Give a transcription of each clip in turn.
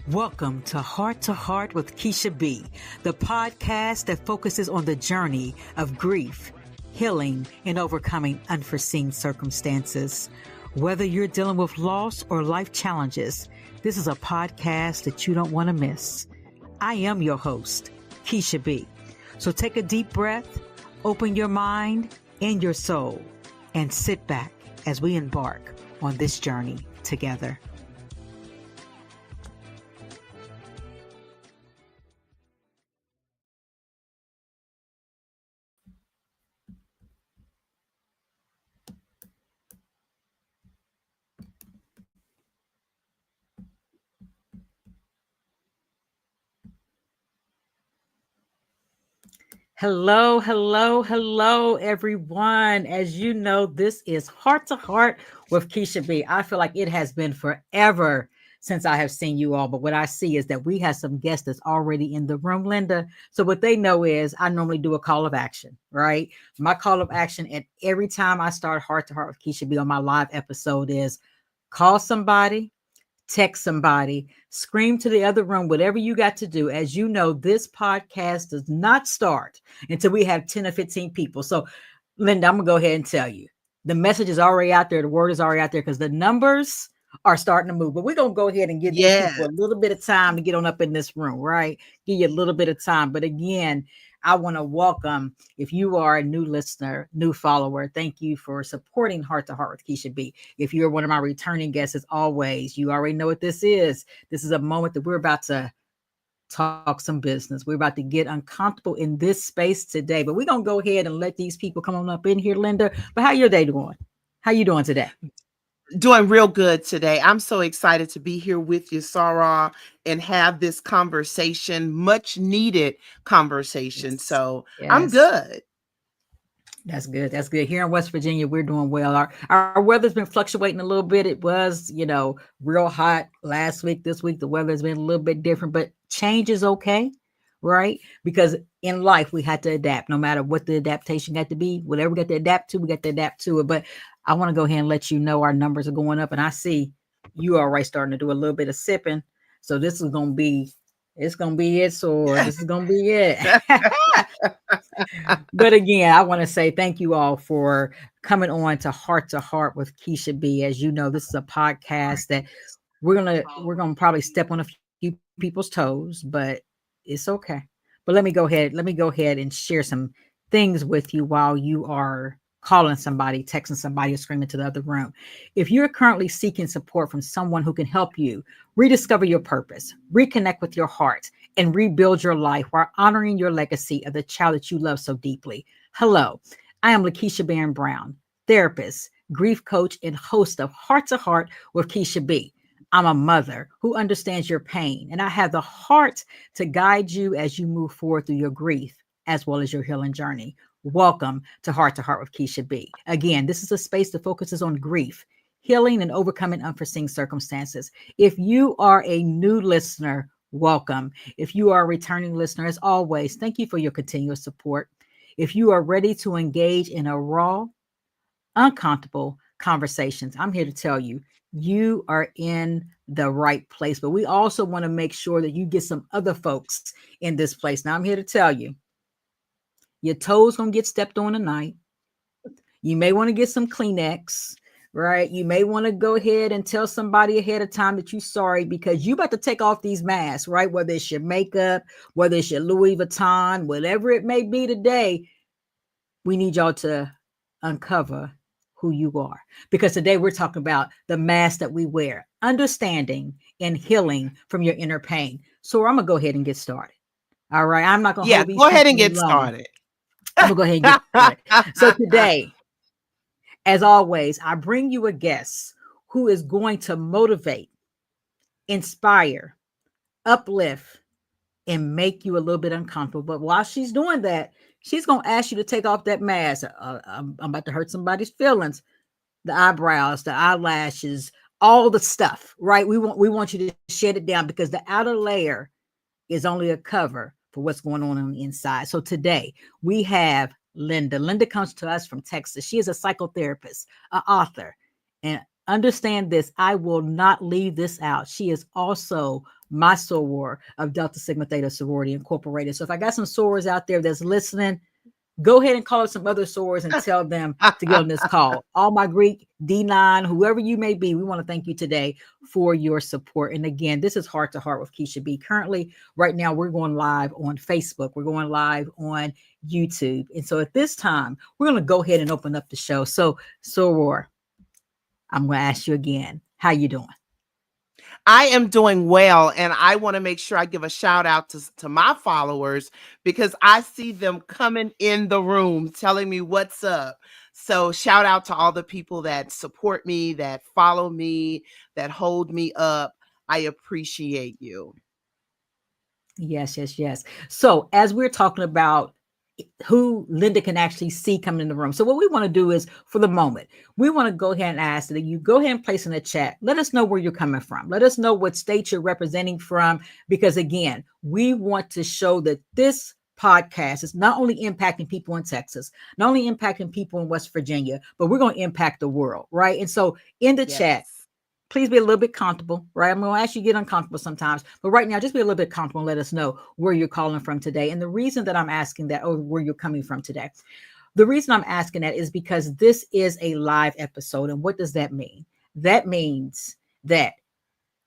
Welcome to Heart with Keisha B, the podcast that focuses on the journey of grief, healing, and overcoming unforeseen circumstances. Whether you're dealing with loss or life challenges, this is a podcast that you don't want to miss. I am your host, Keisha B. So take a deep breath, open your mind and your soul, and sit back as we embark on this journey together. Hello, everyone. As you know, this is Heart to Heart with Keisha B. I feel like it has been forever since I have seen you all, but what I see is that we have some guests that's already in the room, Lynda. So what they know is I normally do a call of action, right? My call of action, and every time I start Heart to Heart with Keisha B on my live episode is call somebody, text somebody, scream to the other room, whatever you got to do. As you know, this podcast does not start until we have 10 or 15 people. So, Lynda, I'm going to go ahead and tell you, the message is already out there. The word is already out there because the numbers are starting to move. But we're going to go ahead and give these people a little bit of time to get on up in this room, right? Give you a little bit of time. But again, I want to welcome, if you are a new listener, new follower, thank you for supporting Heart to Heart with Keisha B. If you're one of my returning guests, as always, you already know what this is. This is a moment that we're about to talk some business. We're about to get uncomfortable in this space today, but we're going to go ahead and let these people come on up in here, Lynda. But how your day doing? How you doing today? Doing real good today. I'm so excited to be here with you, Sarah, and have this conversation, much needed conversation. Yes. So Yes. I'm good. That's good. That's good. Here in West Virginia, we're doing well. Our weather's been fluctuating a little bit. It was, real hot last week. This week, the weather's been a little bit different, but change is okay, right? Because in life, we had to adapt no matter what the adaptation got to be. Whatever we got to adapt to, we got to adapt to it. But I want to go ahead and let you know our numbers are going up. And I see you already starting to do a little bit of sipping. So this is going to be, it's going to be it. So this is going to be it. But again, I want to say thank you all for coming on to Heart with Keisha B. As you know, this is a podcast that we're gonna probably step on a few people's toes, but it's okay. But let me go ahead and share some things with you while you are calling somebody, texting somebody, or screaming to the other room. If you're currently seeking support from someone who can help you rediscover your purpose, reconnect with your heart, and rebuild your life while honoring your legacy of the child that you love so deeply. Hello, I am Lakeisha Barron Brown, therapist, grief coach, and host of Heart to Heart with Keisha B. I'm a mother who understands your pain, and I have the heart to guide you as you move forward through your grief as well as your healing journey. Welcome to Heart with Keisha B. Again, this is a space that focuses on grief, healing, and overcoming unforeseen circumstances. If you are a new listener, welcome. If you are a returning listener, as always, thank you for your continuous support. If you are ready to engage in a raw, uncomfortable conversations, I'm here to tell you, you are in the right place. But we also want to make sure that you get some other folks in this place. Now, I'm here to tell you, your toes gonna get stepped on tonight. You may want to get some Kleenex, right? You may want to go ahead and tell somebody ahead of time that you're sorry because you about to take off these masks, right? Whether it's your makeup, whether it's your Louis Vuitton, whatever it may be today, we need y'all to uncover who you are. Because today we're talking about the mask that we wear, understanding and healing from your inner pain. So I'm going to go ahead and get started. All right. I'm not going to hold these Go ahead and people get long. started. I'm going to go ahead and get started. So today, as always, I bring you a guest who is going to motivate, inspire, uplift, and make you a little bit uncomfortable. But while she's doing that, she's going to ask you to take off that mask. I'm about to hurt somebody's feelings. The eyebrows, the eyelashes, all the stuff, right? We want you to shed it down because the outer layer is only a cover for what's going on the inside. So today we have Lynda. Lynda comes to us from Texas. She is a psychotherapist, an author, and understand this. I will not leave this out. She is also my soror of Delta Sigma Theta Sorority Incorporated. So if I got some sorors out there that's listening, go ahead and call up some other sorors and tell them to get on this call. All my Greek, D9, whoever you may be, we want to thank you today for your support. And again, this is Heart to Heart with Keisha B. Currently, right now, we're going live on Facebook. We're going live on YouTube. And so at this time, we're going to go ahead and open up the show. So, soror, I'm going to ask you again, how you doing? I am doing well, and I want to make sure I give a shout out to my followers because I see them coming in the room telling me what's up. So shout out to all the people that support me, that follow me, that hold me up. I appreciate you. Yes, yes, yes. So as we're talking about who Lynda can actually see coming in the room. So what we want to do is, for the moment, we want to go ahead and ask that you go ahead and place in the chat. Let us know where you're coming from. Let us know what state you're representing from, because again, we want to show that this podcast is not only impacting people in Texas, not only impacting people in West Virginia, but we're going to impact the world, right? And so in the chat, Yes. please be a little bit comfortable, right? I'm going to ask you to get uncomfortable sometimes, but right now, just be a little bit comfortable and let us know where you're calling from today. And the reason that I'm asking that, or where you're coming from today, the reason I'm asking that is because this is a live episode. And what does that mean? That means that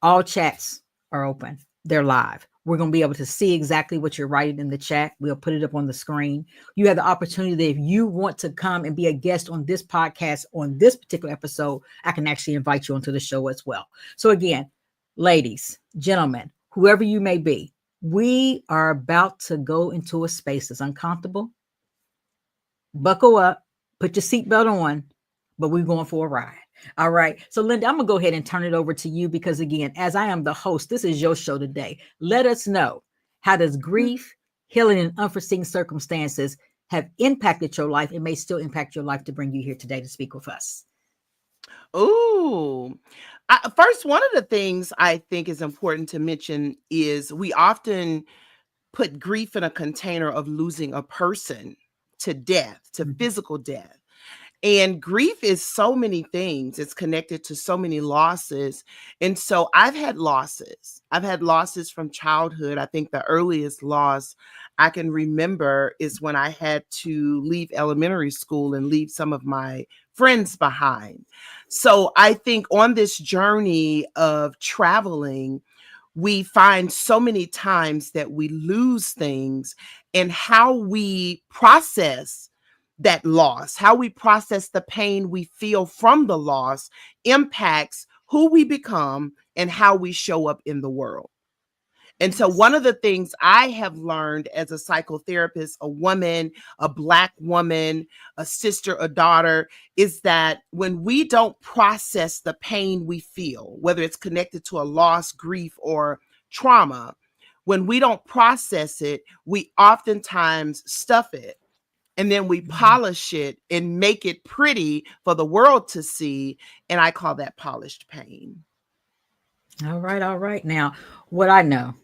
all chats are open. They're live. We're going to be able to see exactly what you're writing in the chat. We'll put it up on the screen. You have the opportunity that if you want to come and be a guest on this podcast, on this particular episode, I can actually invite you onto the show as well. So again, ladies, gentlemen, whoever you may be, we are about to go into a space that's uncomfortable. Buckle up, put your seatbelt on, but we're going for a ride. All right. So, Lynda, I'm going to go ahead and turn it over to you because, again, as I am the host, this is your show today. Let us know, how does grief, healing, and unforeseen circumstances have impacted your life and may still impact your life to bring you here today to speak with us? Ooh. First, one of the things I think is important to mention is we often put grief in a container of losing a person to death, to Mhm. physical death. And grief is so many things. It's connected to so many losses. And so I've had losses. I've had losses from childhood. I think the earliest loss I can remember is when I had to leave elementary school and leave some of my friends behind. So I think on this journey of traveling, we find so many times that we lose things, and how we process that loss, how we process the pain we feel from the loss impacts who we become and how we show up in the world. And so one Yes. of the things I have learned as a psychotherapist, a woman, a Black woman, a sister, a daughter, is that when we don't process the pain we feel, whether it's connected to a loss, grief, or trauma, when we don't process it, we oftentimes stuff it, and then we Mhm. polish it and make it pretty for the world to see. And I call that polished pain. All right. All right. Now, what I know,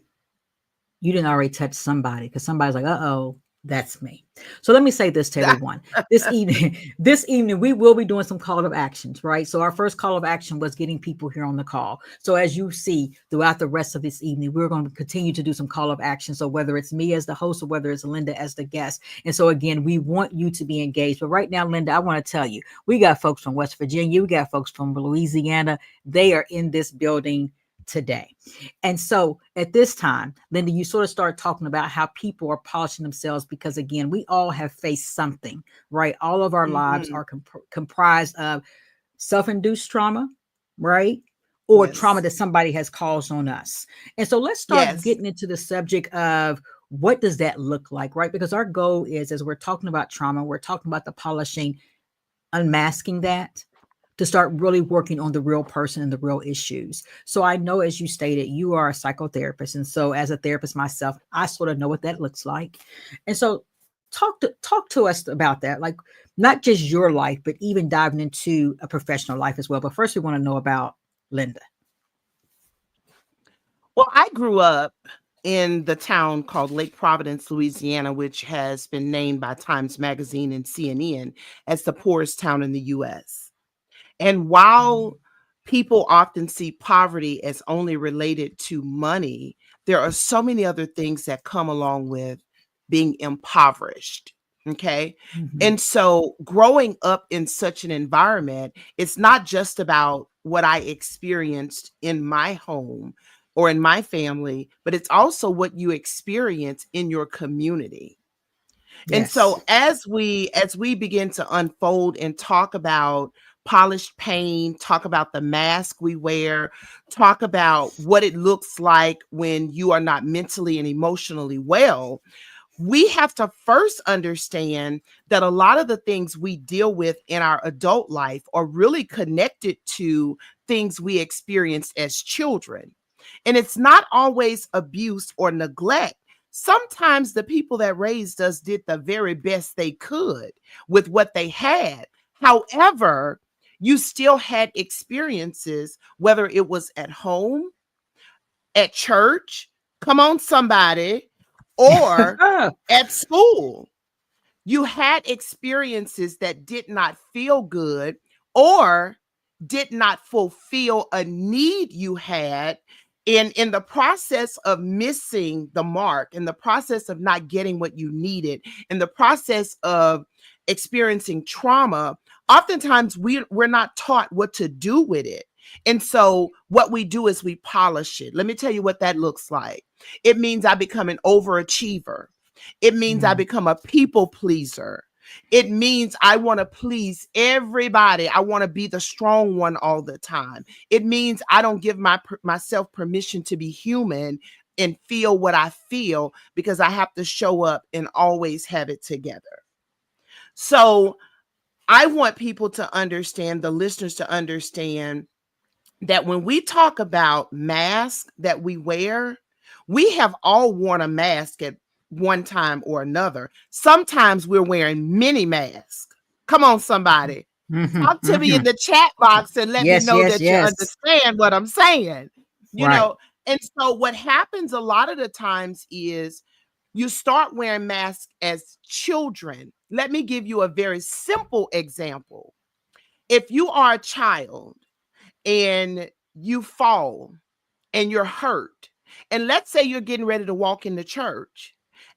you didn't already touch somebody because somebody's like, uh-oh, that's me. So let me say this to everyone. This evening, this evening, we will be doing some call of actions, right? So our first call of action was getting people here on the call. So as you see throughout the rest of this evening, we're going to continue to do some call of action. So whether it's me as the host or whether it's Lynda as the guest. And so again, we want you to be engaged. But right now, Lynda, I want to tell you, we got folks from West Virginia, we got folks from Louisiana. They are in this building today. And so at this time, Lynda, you sort of start talking about how people are polishing themselves because, again, we all have faced something, right? All of our lives Mhm. are comprised of self-induced trauma, right? Or trauma Yes. that somebody has caused on us. And so let's start Yes. getting into the subject of what does that look like, right? Because our goal is, as we're talking about trauma, we're talking about the polishing, unmasking that to start really working on the real person and the real issues. So I know, as you stated, you are a psychotherapist. And so as a therapist myself, I sort of know what that looks like. And so talk to us about that, like not just your life, but even diving into a professional life as well. But first we want to know about Lynda. Well, I grew up in the town called Lake Providence, Louisiana, which has been named by Times Magazine and CNN as the poorest town in the US. And while people often see poverty as only related to money. There are so many other things that come along with being impoverished. Okay. Mhm. And so growing up in such an environment, it's not just about what I experienced in my home or in my family, but it's also what you experience in your community. And Yes. so as we begin to unfold and talk about polished pain, talk about the mask we wear, talk about what it looks like when you are not mentally and emotionally well, we have to first understand that a lot of the things we deal with in our adult life are really connected to things we experienced as children. And it's not always abuse or neglect. Sometimes the people that raised us did the very best they could with what they had. However, you still had experiences, whether it was at home, at church, come on, somebody, or at school. You had experiences that did not feel good or did not fulfill a need you had. In the process of missing the mark, in the process of not getting what you needed, in the process of experiencing trauma, oftentimes we're not taught what to do with it. And so what we do is we polish it. Let me tell you what that looks like. It means I become an overachiever. It means I Mm. become a people pleaser. It means I want to please everybody. I want to be the strong one all the time. It means I don't give myself permission to be human and feel what I feel because I have to show up and always have it together. So I want people to understand, the listeners to understand, that when we talk about masks that we wear, we have all worn a mask at one time or another. Sometimes we're wearing many masks. Come on, somebody. Mhm. Talk to me in Mhm. the chat box and let me Yes, know yes, that you yes. understand what I'm saying. You Right. know, and so what happens a lot of the times is you start wearing masks as children. Let me give you a very simple example. If you are a child and you fall and you're hurt, and let's say you're getting ready to walk into church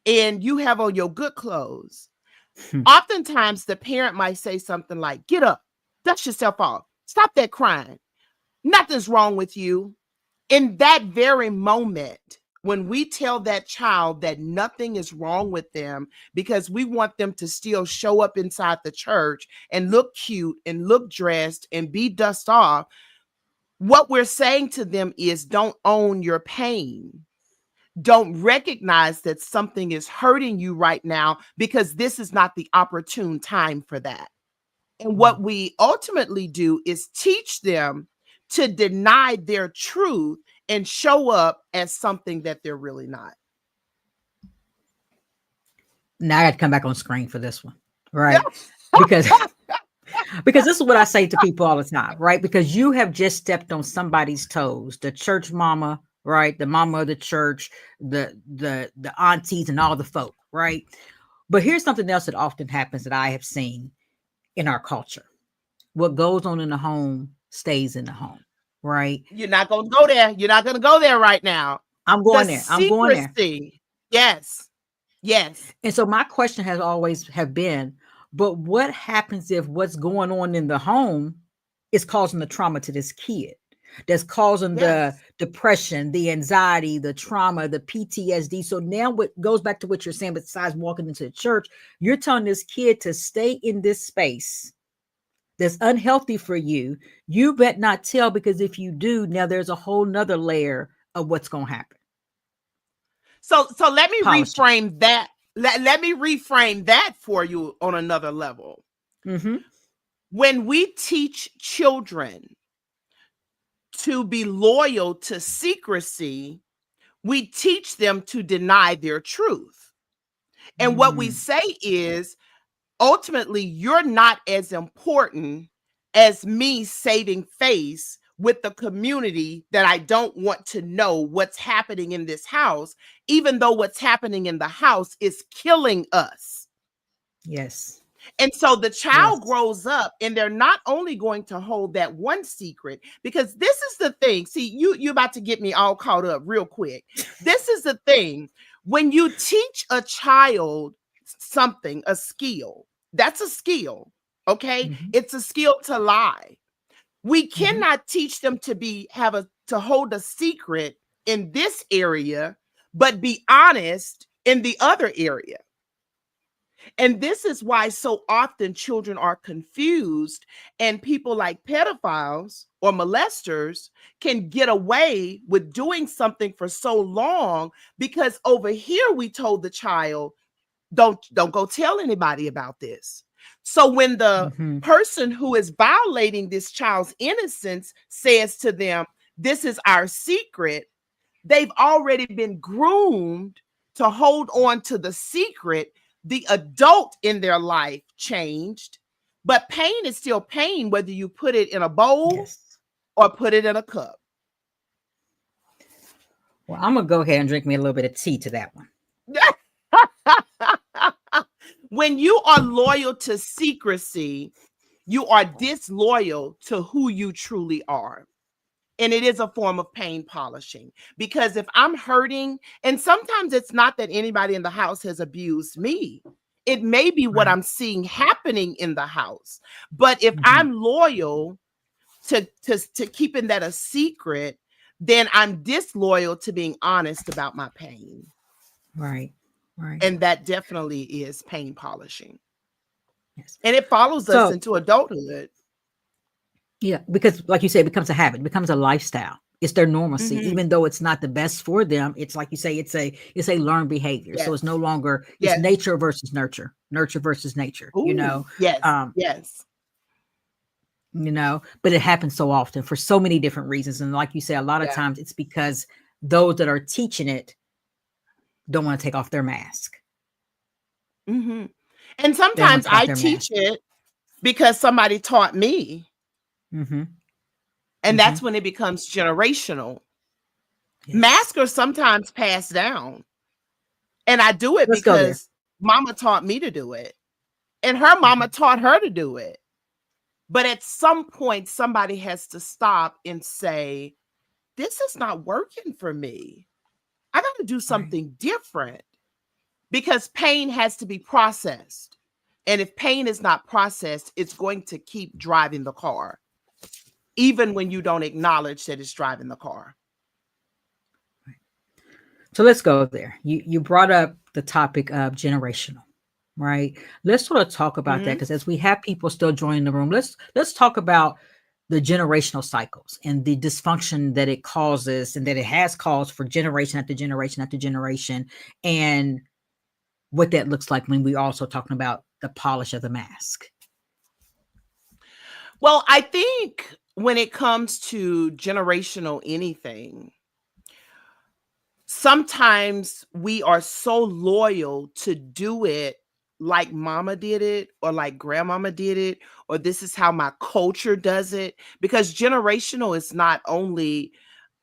and you have on your good clothes, Hmm. oftentimes the parent might say something like, "Get up, dust yourself off, stop that crying. Nothing's wrong with you." In that very moment, when we tell that child that nothing is wrong with them because we want them to still show up inside the church and look cute and look dressed and be dust off, what we're saying to them is don't own your pain. Don't recognize that something is hurting you right now because this is not the opportune time for that. And what we ultimately do is teach them to deny their truth and show up as something that they're really not. Now I got to come back on screen for this one, right? Because because this is what I say to people all the time, right? Because you have just stepped on somebody's toes, the church mama, right? The mama of the church, the aunties and all the folk, right? But here's something else that often happens that I have seen in our culture. What goes on in the home stays in the home, right? You're not going to go there. You're not going to go there right now. I'm The going there. I'm going there. secrecy. Yes. Yes. And so my question has always have been, but what happens if what's going on in the home is causing the trauma to this kid? That's causing the Yes. depression, the anxiety, the trauma, the PTSD. So now what goes back to what you're saying, besides walking into the church, you're telling this kid to stay in this space that's unhealthy for you. You bet not tell, because if you do, now there's a whole nother layer of what's going to happen. So let me Polishing. reframe that. Let me reframe that for you on another level. Mm-hmm. When we teach children to be loyal to secrecy, we teach them to deny their truth. And what we Mm. say is ultimately, you're not as important as me saving face with the community that I don't want to know what's happening in this house, even though what's happening in the house is killing us. Yes. And so the child Yes. grows up and they're not only going to hold that one secret, because this is the thing. See, you about to get me all caught up real quick. This is the thing. When you teach a child something, a skill, that's a skill. Okay? Mhm. It's a skill to lie. We Mhm. cannot teach them to hold a secret in this area, but be honest in the other area. And this is why so often children are confused, and people like pedophiles or molesters can get away with doing something for so long, because over here we told the child, don't go tell anybody about this. So when the Mhm. person who is violating this child's innocence says to them, this is our secret, they've already been groomed to hold on to the secret. The adult in their life changed, but pain is still pain, whether you put it in a bowl Yes. or put it in a cup. Well, I'm gonna go ahead and drink me a little bit of tea to that one. When you are loyal to secrecy, you are disloyal to who you truly are. And it is a form of pain polishing, because if I'm hurting, and sometimes it's not that anybody in the house has abused me, it may be what Right. I'm seeing happening in the house. But if Mhm. I'm loyal to keeping that a secret, then I'm disloyal to being honest about my pain. Right. Right. And that definitely is pain polishing. Yes. And it follows us So into adulthood. yeah, because like you say, it becomes a habit, it becomes a lifestyle. It's their normalcy, Mhm. even though it's not the best for them. It's like you say, it's a learned behavior. So Yes. it's no longer it's Yes. nature versus nurture, nurture versus nature. Ooh, yes. Um, Yes. but it happens so often for so many different reasons. And like you say, a lot of Yeah. times it's because those that are teaching it don't want to take off their mask. Mhm. And They don't sometimes want to take off I their teach mask. it because somebody taught me, Mm-hmm. and Mm-hmm. that's when it becomes generational. Yes. Masks are sometimes passed down, and I do it Let's go there. because mama taught me to do it, and her Mm-hmm. mama taught her to do it. But at some point, somebody has to stop and say, this is not working for me. I got to do Right. something different, because pain has to be processed. And if pain is not processed, it's going to keep driving the car, even when you don't acknowledge that it's driving the car. So let's go there. You brought up the topic of generational, right? Let's sort of talk about that Mhm. because as we have people still joining the room, let's talk about the generational cycles and the dysfunction that it causes and that it has caused for generation after generation after generation, and what that looks like when we also talking about the polish of the mask. Well, I think when it comes to generational anything, sometimes we are so loyal to do it like mama did it, or like grandmama did it, or this is how my culture does it, because generational is not only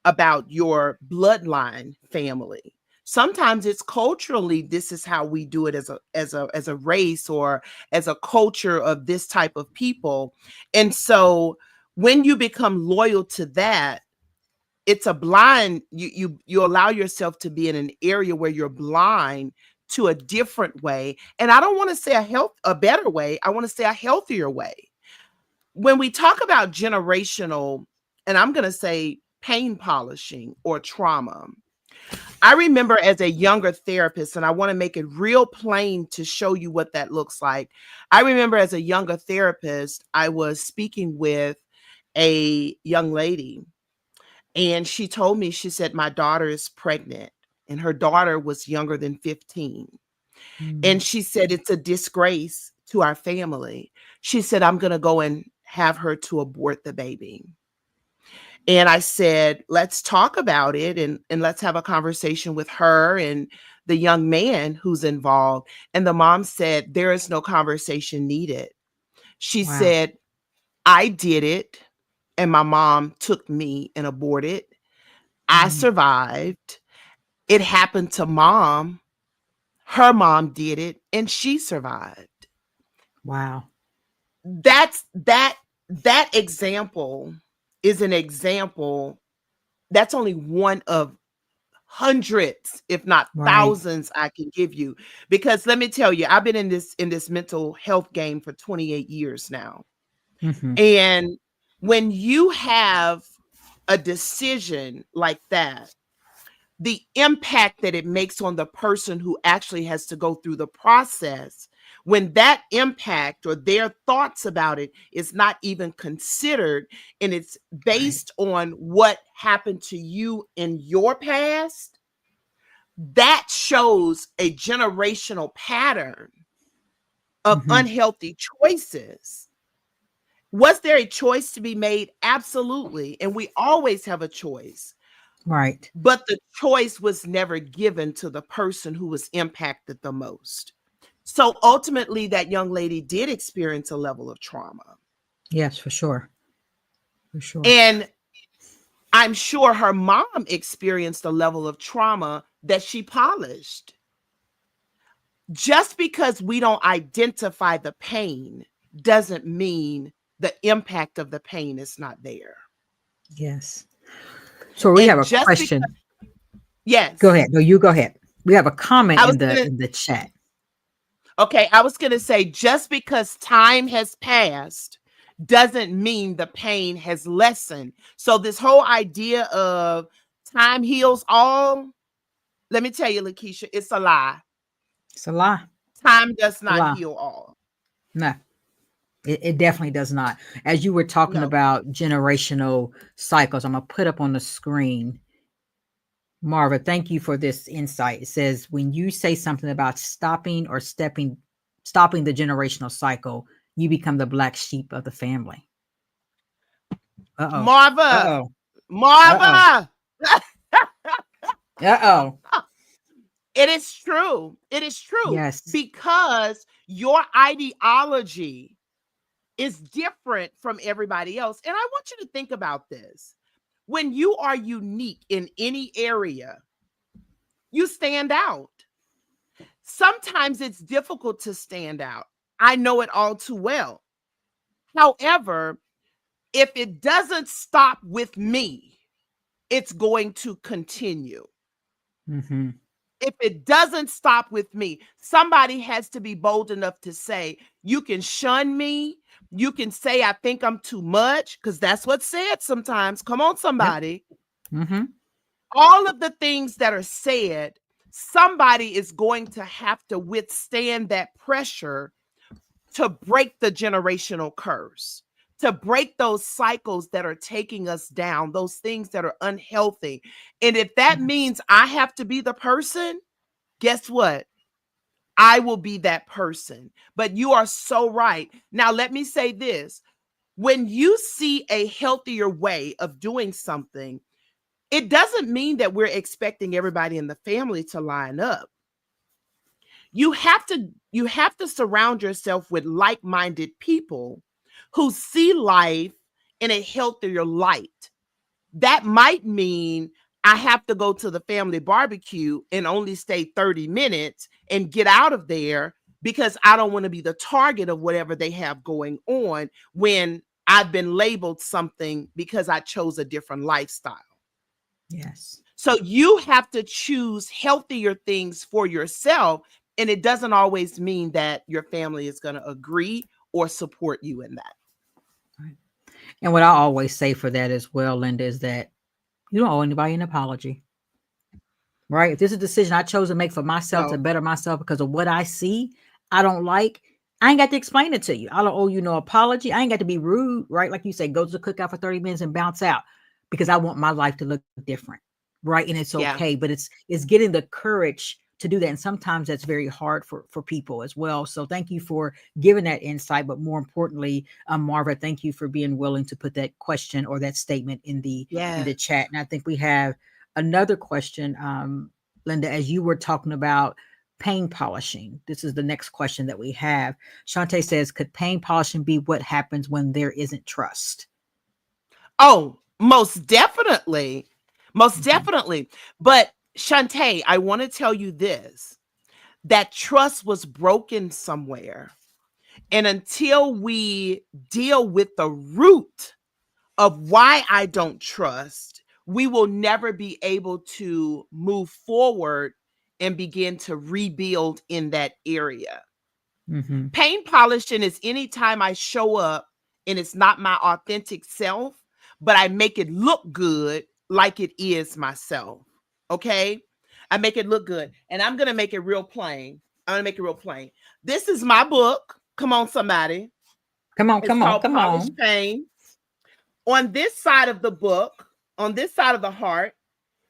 about your bloodline family. Sometimes it's culturally, this is how we do it as a race, or as a culture of this type of people. And so when you become loyal to that, it's a blind, you allow yourself to be in an area where you're blind to a different way. And I don't want to say a better way, I want to say a healthier way. When we talk about generational, and I'm going to say pain polishing or trauma, I remember as a younger therapist, and I want to make it real plain to show you what that looks like. I remember as a younger therapist, I was speaking with a young lady, and she told me, she said, my daughter is pregnant, and her daughter was younger than 15. And Mm. she said, it's a disgrace to our family. She said, I'm going to go and have her to abort the baby. And I said, let's talk about it, and let's have a conversation with her and the young man who's involved. And the mom said, there is no conversation needed. She Wow. said, I did it, and my mom took me and aborted. I Mm. survived. It happened to mom. Her mom did it, and she survived. Wow. That's that example is an example. That's only one of hundreds, if not Right. thousands, I can give you. Because let me tell you, I've been in this mental health game for 28 years now. Hmm. And when you have a decision like that, the impact that it makes on the person who actually has to go through the process, when that impact or their thoughts about it is not even considered, and it's Right. based on what happened to you in your past, that shows a generational pattern of Hmm. unhealthy choices. Was there a choice to be made? Absolutely. And we always have a choice. Right. But the choice was never given to the person who was impacted the most. So ultimately, that young lady did experience a level of trauma. Yes, for sure. For sure. And I'm sure her mom experienced a level of trauma that she polished. Just because we don't identify the pain doesn't mean the impact of the pain is not there. Yes. So we have And a just because, question. Go yes, ahead. No, you go ahead. We have a comment I was gonna, in the chat. okay, I was gonna say, just because time has passed doesn't mean the pain has lessened. So this whole idea of time heals all, let me tell you, Lakeisha, it's a lie. It's a lie. Time does It's a not lie. heal all. No, it definitely does not. As you were talking No. about generational cycles, I'm gonna put up on the screen. Marva, thank you for this insight. It says when you say something about stopping the generational cycle, you become the black sheep of the family. Uh oh. Uh Marva, oh. Uh oh. Marva. Uh oh. It is true. It is true Yes. because your ideology is different from everybody else. And I want you to think about this. When you are unique in any area, you stand out. Sometimes it's difficult to stand out. I know it all too well. However, if it doesn't stop with me, it's going to continue. Mm-hmm. If it doesn't stop with me, somebody has to be bold enough to say, you can shun me. You can say, I think I'm too much, because that's what's said sometimes. Come on, Yep. somebody. Mm-hmm. All of the things that are said, somebody is going to have to withstand that pressure to break the generational curse, to break those cycles that are taking us down, those things that are unhealthy. And if that Yes. means I have to be the person, guess what? I will be that person. But you are so right. Now, let me say this. When you see a healthier way of doing something, it doesn't mean that we're expecting everybody in the family to line up. You have to surround yourself with like-minded people who see life in a healthier light. That might mean I have to go to the family barbecue and only stay 30 minutes and get out of there because I don't want to be the target of whatever they have going on when I've been labeled something because I chose a different lifestyle. Yes. So you have to choose healthier things for yourself. And it doesn't always mean that your family is going to agree or support you in that. Right. And what I always say for that as well, Linda, is that you don't owe anybody an apology. Right? If this is a decision I chose to make for myself to No. better myself because of what I see, I don't like. I ain't got to explain it to you. I don't owe you no apology. I ain't got to be rude, right? Like you say, go to the cookout for 30 minutes and bounce out because I want my life to look different. Right. And it's Yeah. okay. But it's getting the courage to do that. And sometimes that's very hard for people as well. So thank you for giving that insight. But more importantly, Marva, thank you for being willing to put that question or that statement in Yeah. the chat. And I think we have another question, Linda, as you were talking about pain polishing. This is the next question that we have. Shantae says, could pain polishing be what happens when there isn't trust? Oh, most definitely. Most Mhm. definitely. But Shantae, I want to tell you this, that trust was broken somewhere. And until we deal with the root of why I don't trust, we will never be able to move forward and begin to rebuild in that area. Mm-hmm. Pain polishing is anytime I show up and it's not my authentic self, but I make it look good like it is myself. Okay? I make it look good. And I'm going to make it real plain. I'm going to make it real plain. This is my book. Come on, somebody. Come on, It's come on, called come Polished on. Pain. On this side of the book, on this side of the heart,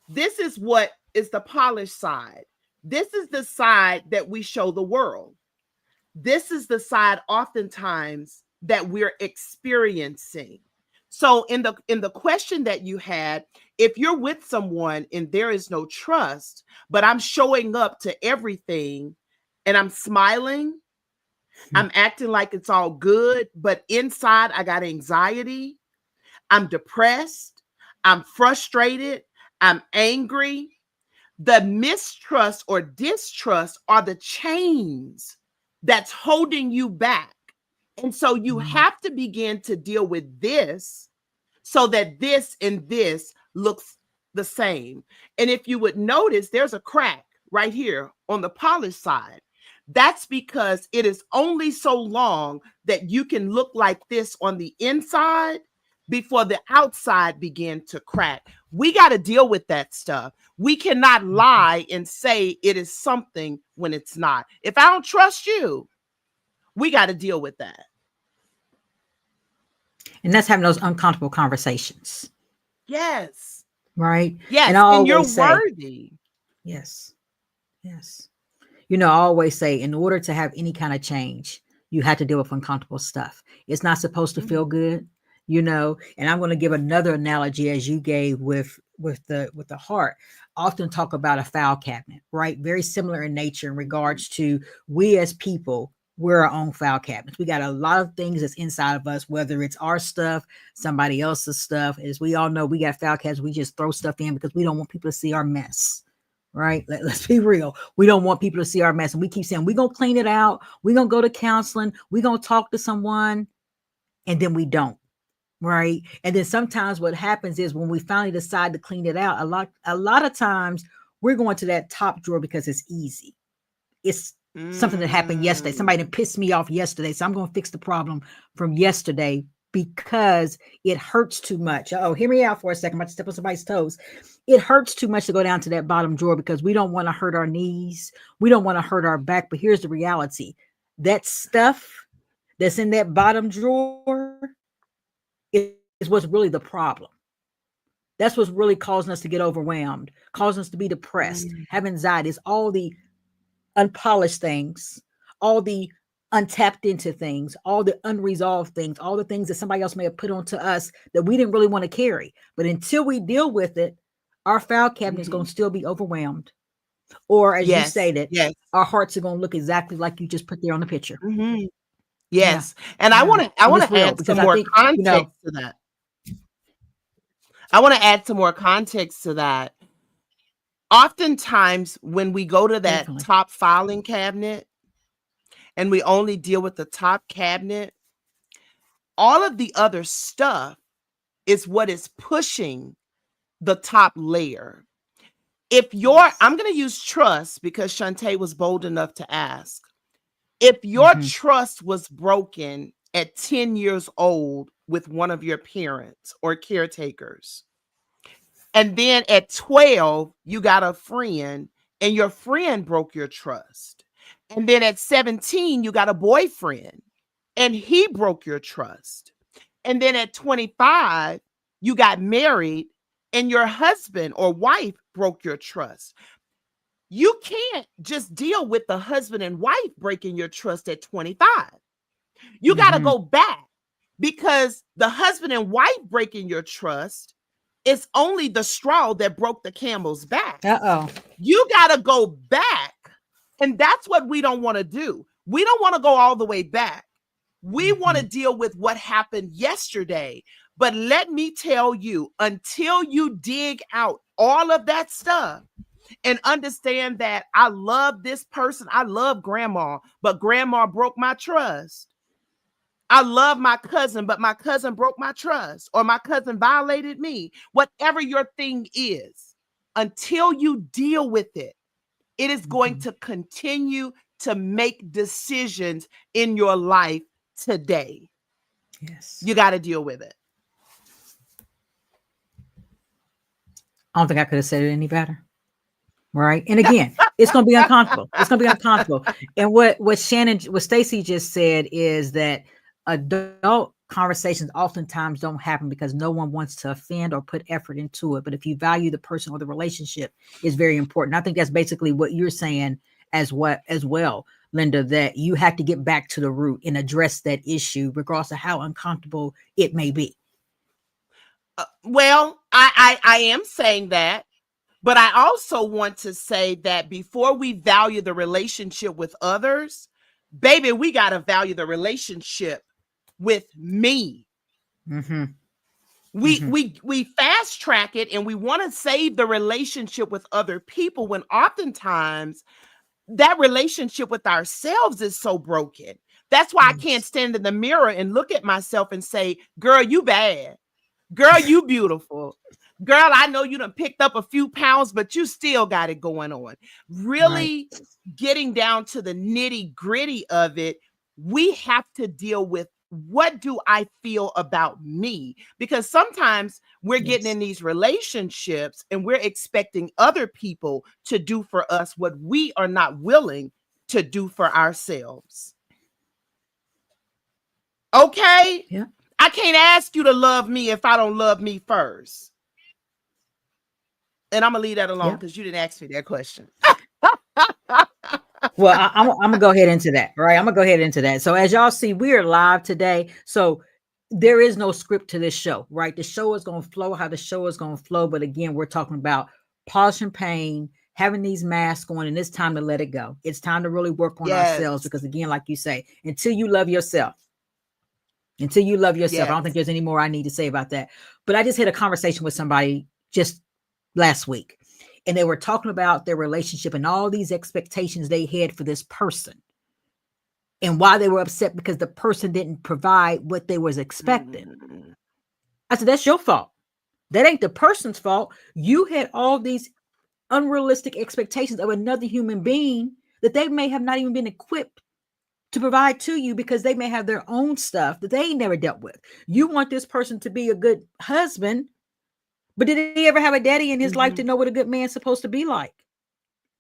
this is what is the polished side. This is the side that we show the world. This is the side oftentimes that we're experiencing. So in the question that you had, if you're with someone and there is no trust, but I'm showing up to everything and I'm smiling, I'm acting like it's all good, but inside I got anxiety, I'm depressed, I'm frustrated, I'm angry. The mistrust or distrust are the chains that's holding you back. And so you Mm-hmm. have to begin to deal with this so that this and this looks the same. And if you would notice, there's a crack right here on the polished side. That's because it is only so long that you can look like this on the inside before the outside begin to crack. We got to deal with that stuff. We cannot lie and say it is something when it's not. If I don't trust you, we got to deal with that. And that's having those uncomfortable conversations, Yes. right? And I Yes. And you're always say, worthy. yes, yes. I always say, in order to have any kind of change, you have to deal with uncomfortable stuff. It's not supposed to feel Mhm. good, And I'm going to give another analogy as you gave with the heart. Often talk about a file cabinet, right? Very similar in nature in regards to we as people. We're our own file cabinets. We got a lot of things that's inside of us, whether it's our stuff, somebody else's stuff. As we all know, we got file cabinets. We just throw stuff in because we don't want people to see our mess, right? Let's be real. We don't want people to see our mess. And we keep saying, we're going to clean it out. We're going to go to counseling. We're going to talk to someone. And then we don't, right? And then sometimes what happens is when we finally decide to clean it out, a lot of times we're going to that top drawer because it's easy. It's something that happened yesterday. Somebody Mm. that pissed me off yesterday. So I'm going to fix the problem from yesterday because it hurts too much. Oh, hear me out for a second. I'm about to step on somebody's toes. It hurts too much to go down to that bottom drawer because we don't want to hurt our knees. We don't want to hurt our back. But here's the reality. That stuff that's in that bottom drawer is what's really the problem. That's what's really causing us to get overwhelmed, causing us to be depressed, Mm. have anxiety. It's all the unpolished things, all the untapped into things, all the unresolved things, all the things that somebody else may have put onto us that we didn't really want to carry. But until we deal with it, our file cabinet is going Mhm. to still be overwhelmed. Or as you Yes. stated, Yes. our hearts are going to look exactly like you just put there on the picture. Mhm. Yeah. Yes. And I Yeah. want to I And want it's to real add because some I more think, context to that. I want to add some more context to that. Oftentimes when we go to that definitely. top filing cabinet and we only deal with the top cabinet, all of the other stuff is what is pushing the top layer. If your Yes. I'm going to use trust because Shantae was bold enough to ask. If your Mm-hmm. trust was broken at 10 years old with one of your parents or caretakers, and then at 12, you got a friend and your friend broke your trust. And then at 17, you got a boyfriend and he broke your trust. And then at 25, you got married and your husband or wife broke your trust. You can't just deal with the husband and wife breaking your trust at 25. You got to Mm-hmm. go back because the husband and wife breaking your trust is only the straw that broke the camel's back. Uh-oh. You got to go back. And that's what we don't want to do. We don't want to go all the way back. We want Mm-hmm. to deal with what happened yesterday. But let me tell you, until you dig out all of that stuff, and understand that I love this person. I love grandma, but grandma broke my trust. I love my cousin, but my cousin broke my trust, or my cousin violated me. Whatever your thing is, until you deal with it, it is going Mhm. to continue to make decisions in your life today. Yes. You got to deal with it. I don't think I could have said it any better. Right. And again, it's going to be uncomfortable. It's going to be uncomfortable. And what Stacy just said is that adult conversations oftentimes don't happen because no one wants to offend or put effort into it. But if you value the person or the relationship, is very important. I think that's basically what you're saying as well, Lynda, that you have to get back to the root and address that issue, regardless of how uncomfortable it may be. Well, I am saying that, but I also want to say that before we value the relationship with others, baby, we got to value the relationship with me. Mm-hmm. We Mm-hmm. we fast track it, and we want to save the relationship with other people, when oftentimes that relationship with ourselves is so broken. That's why I can't Yes. stand in the mirror and look at myself and say, girl, you bad. Girl, you beautiful. Girl, I know you done picked up a few pounds, but you still got it going on. Right. Really getting down to the nitty gritty of it, we have to deal with, what do I feel about me? Because sometimes we're getting Yes. in these relationships and we're expecting other people to do for us what we are not willing to do for ourselves. Okay? Yeah. I can't ask you to love me if I don't love me first. And I'm gonna leave that alone Yeah. because you didn't ask me that question. Well, I'm gonna go ahead into that. Right. I'm gonna go ahead into that. So as y'all see, we are live today. So there is no script to this show, right? The show is gonna flow how the show is gonna flow. But again, we're talking about polishing pain, having these masks on, and it's time to let it go. It's time to really work on ourselves Yes. because again, like you say, until you love yourself, I don't think Yes. there's any more I need to say about that. But I just had a conversation with somebody just last week, and they were talking about their relationship and all these expectations they had for this person, and why they were upset because the person didn't provide what they was expecting. Mm. I said, that's your fault. That ain't the person's fault. You had all these unrealistic expectations of another human being that they may have not even been equipped to provide to you because they may have their own stuff that they ain't never dealt with. You want this person to be a good husband, but did he ever have a daddy in his life to know Mhm. what a good man's supposed to be like?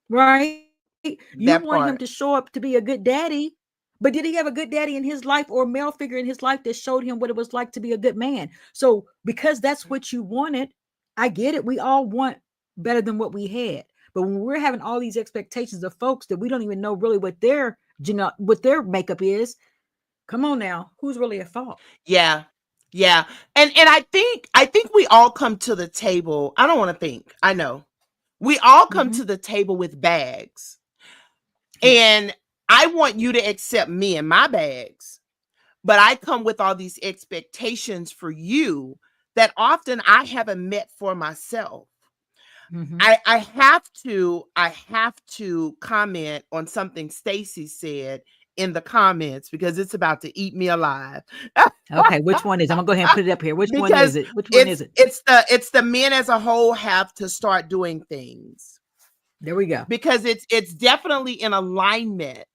Right? You want him to That show up part. to be a good daddy, but did he have a good daddy in his life or a male figure in his life that showed him what it was like to be a good man? So, because that's what you wanted, I get it. We all want better than what we had. But when we're having all these expectations of folks that we don't even know really what their makeup is, come on now, who's really at fault? Yeah. Yeah. And I think we all come to the table. I don't want to think. I know. We all come Mm-hmm. to the table with bags. Yes. And I want you to accept me and my bags. But I come with all these expectations for you that often I haven't met for myself. Mm-hmm. I have to comment on something Stacy said in the comments because it's about to eat me alive. Okay, which one is? I'm gonna go ahead and put it up here. Which one is Because it? Which one is it's it? it's the it's the men as a whole have to start doing things, There we go. because it's definitely in alignment.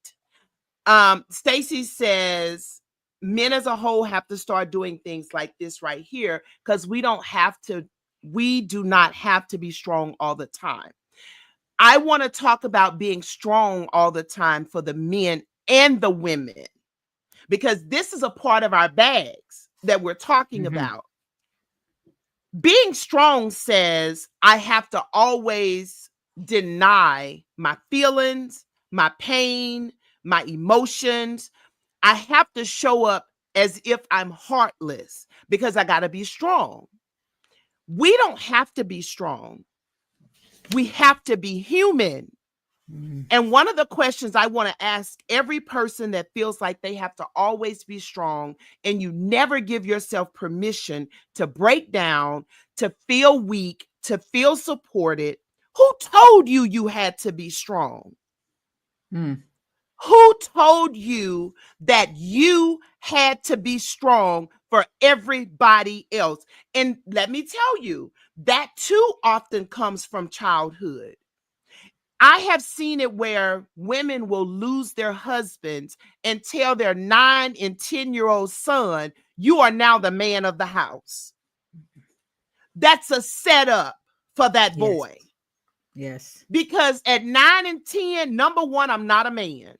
Stacy says men as a whole have to start doing things like this right here, because we do not have to be strong all the time. I want to talk about being strong all the time for the men and the women, because this is a part of our bags that we're talking Mm-hmm. about. Being strong says I have to always deny my feelings, my pain, my emotions. I have to show up as if I'm heartless because I got to be strong. We don't have to be strong. We have to be human. Mm-hmm. And one of the questions I want to ask every person that feels like they have to always be strong, and you never give yourself permission to break down, to feel weak, to feel supported, who told you you had to be strong? Mm. Who told you that you had to be strong for everybody else. And let me tell you, that too often comes from childhood. I have seen it where women will lose their husbands and tell their 9 and 10-year-old son, you are now the man of the house. That's a setup for that Yes. boy. Yes. Because at 9 and 10, number one, I'm not a man.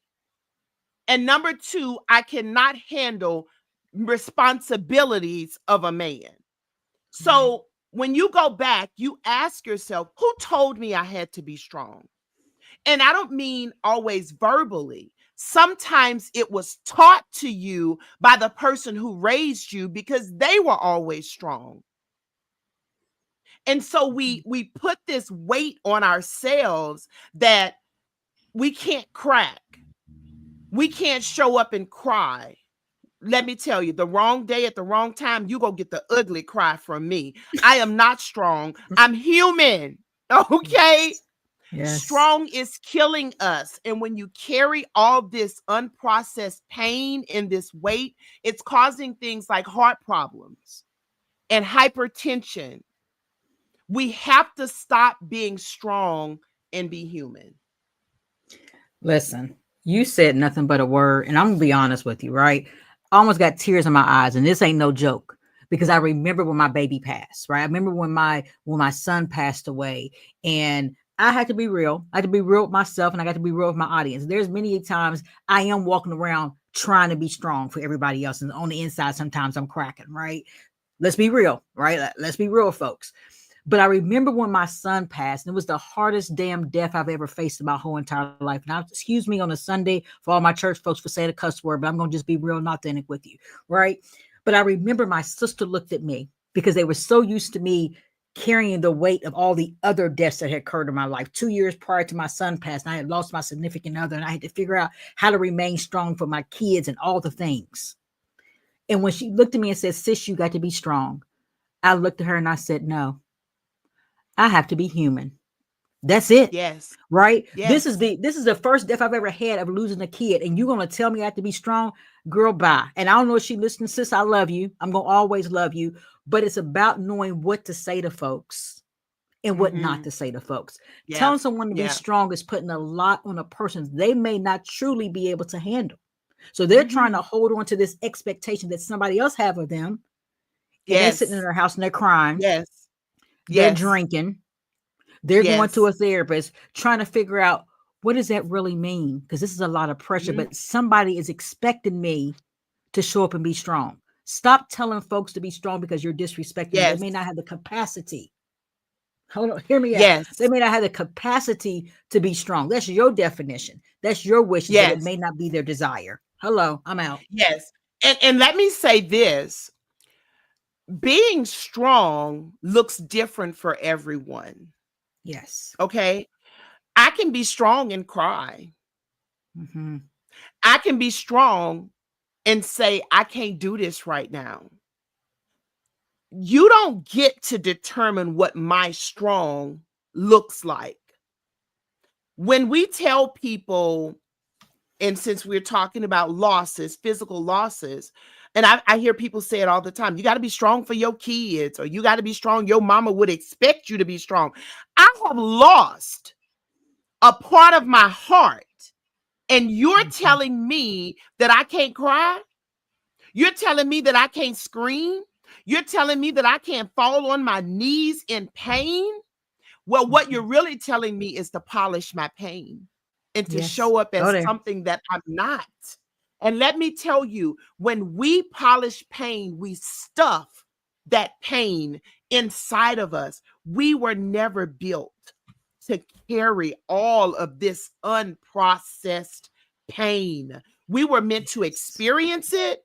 And number two, I cannot handle responsibilities of a man. So when you go back, you ask yourself, who told me I had to be strong? And I don't mean always verbally. Sometimes it was taught to you by the person who raised you because they were always strong. And so we put this weight on ourselves that we can't crack. We can't show up and cry. Let me tell you, the wrong day at the wrong time, you go get the ugly cry from me. I am not strong. I'm human. Okay? Yes. Strong is killing us. And when you carry all this unprocessed pain and this weight, it's causing things like heart problems and hypertension. We have to stop being strong and be human. Listen, you said nothing but a word, and I'm gonna be honest with you, right? I almost got tears in my eyes, and this ain't no joke because I remember when my baby passed, right? I remember when my son passed away, and I had to be real. I had to be real with myself, and I got to be real with my audience. There's many times I am walking around trying to be strong for everybody else, and on the inside, sometimes I'm cracking, right? Let's be real, right? Let's be real, folks. But I remember when my son passed, and it was the hardest damn death I've ever faced in my whole entire life. Now, excuse me on a Sunday for all my church folks for saying a cuss word, but I'm going to just be real and authentic with you, right? But I remember my sister looked at me because they were so used to me carrying the weight of all the other deaths that had occurred in my life. 2 years prior to my son passing, I had lost my significant other, and I had to figure out how to remain strong for my kids and all the things. And when she looked at me and said, sis, you got to be strong, I looked at her and I said, no, I have to be human. That's it. Yes. Right? This is Yes. the first death I've ever had of losing a kid. And you're gonna tell me I have to be strong? Girl, bye. And I don't know if she listens, sis. I love you. I'm gonna always love you. But it's about knowing what to say to folks and what not to say to folks. Yeah. Telling someone to be Yeah. strong is putting a lot on a person they may not truly be able to handle. So they're trying to hold on to this expectation that somebody else have of them. And they're sitting in Yes. their house and they're crying, Yes. they're Yes. drinking, they're going to Yes. a therapist, trying to figure out what does that really mean? Because this is a lot of pressure, Mhm. but somebody is expecting me to show up and be strong. Stop telling folks to be strong because you're disrespecting them. They Yes. may not have the capacity. Hold on, hear me out. They Yes. may not have the capacity to be strong. That's your definition. That's your wishes, but it Yes. may not be their desire. Hello, I'm out. Yes. And let me say this, being strong looks different for everyone. Yes. Okay? I can be strong and cry. Mhm. I can be strong and say, I can't do this right now. You don't get to determine what my strong looks like. When we tell people, and since we're talking about losses, physical losses, and I hear people say it all the time, you got to be strong for your kids, or you got to be strong. Your mama would expect you to be strong. I have lost a part of my heart, and you're Mhm. telling me that I can't cry? You're telling me that I can't scream? You're telling me that I can't fall on my knees in pain? Well, what you're Mhm. really telling me is to polish my pain and to Yes. show up Go as there. something that I'm not. And let me tell you, when we polish pain, we stuff that pain inside of us. We were never built to carry all of this unprocessed pain. We were meant to Yes. experience it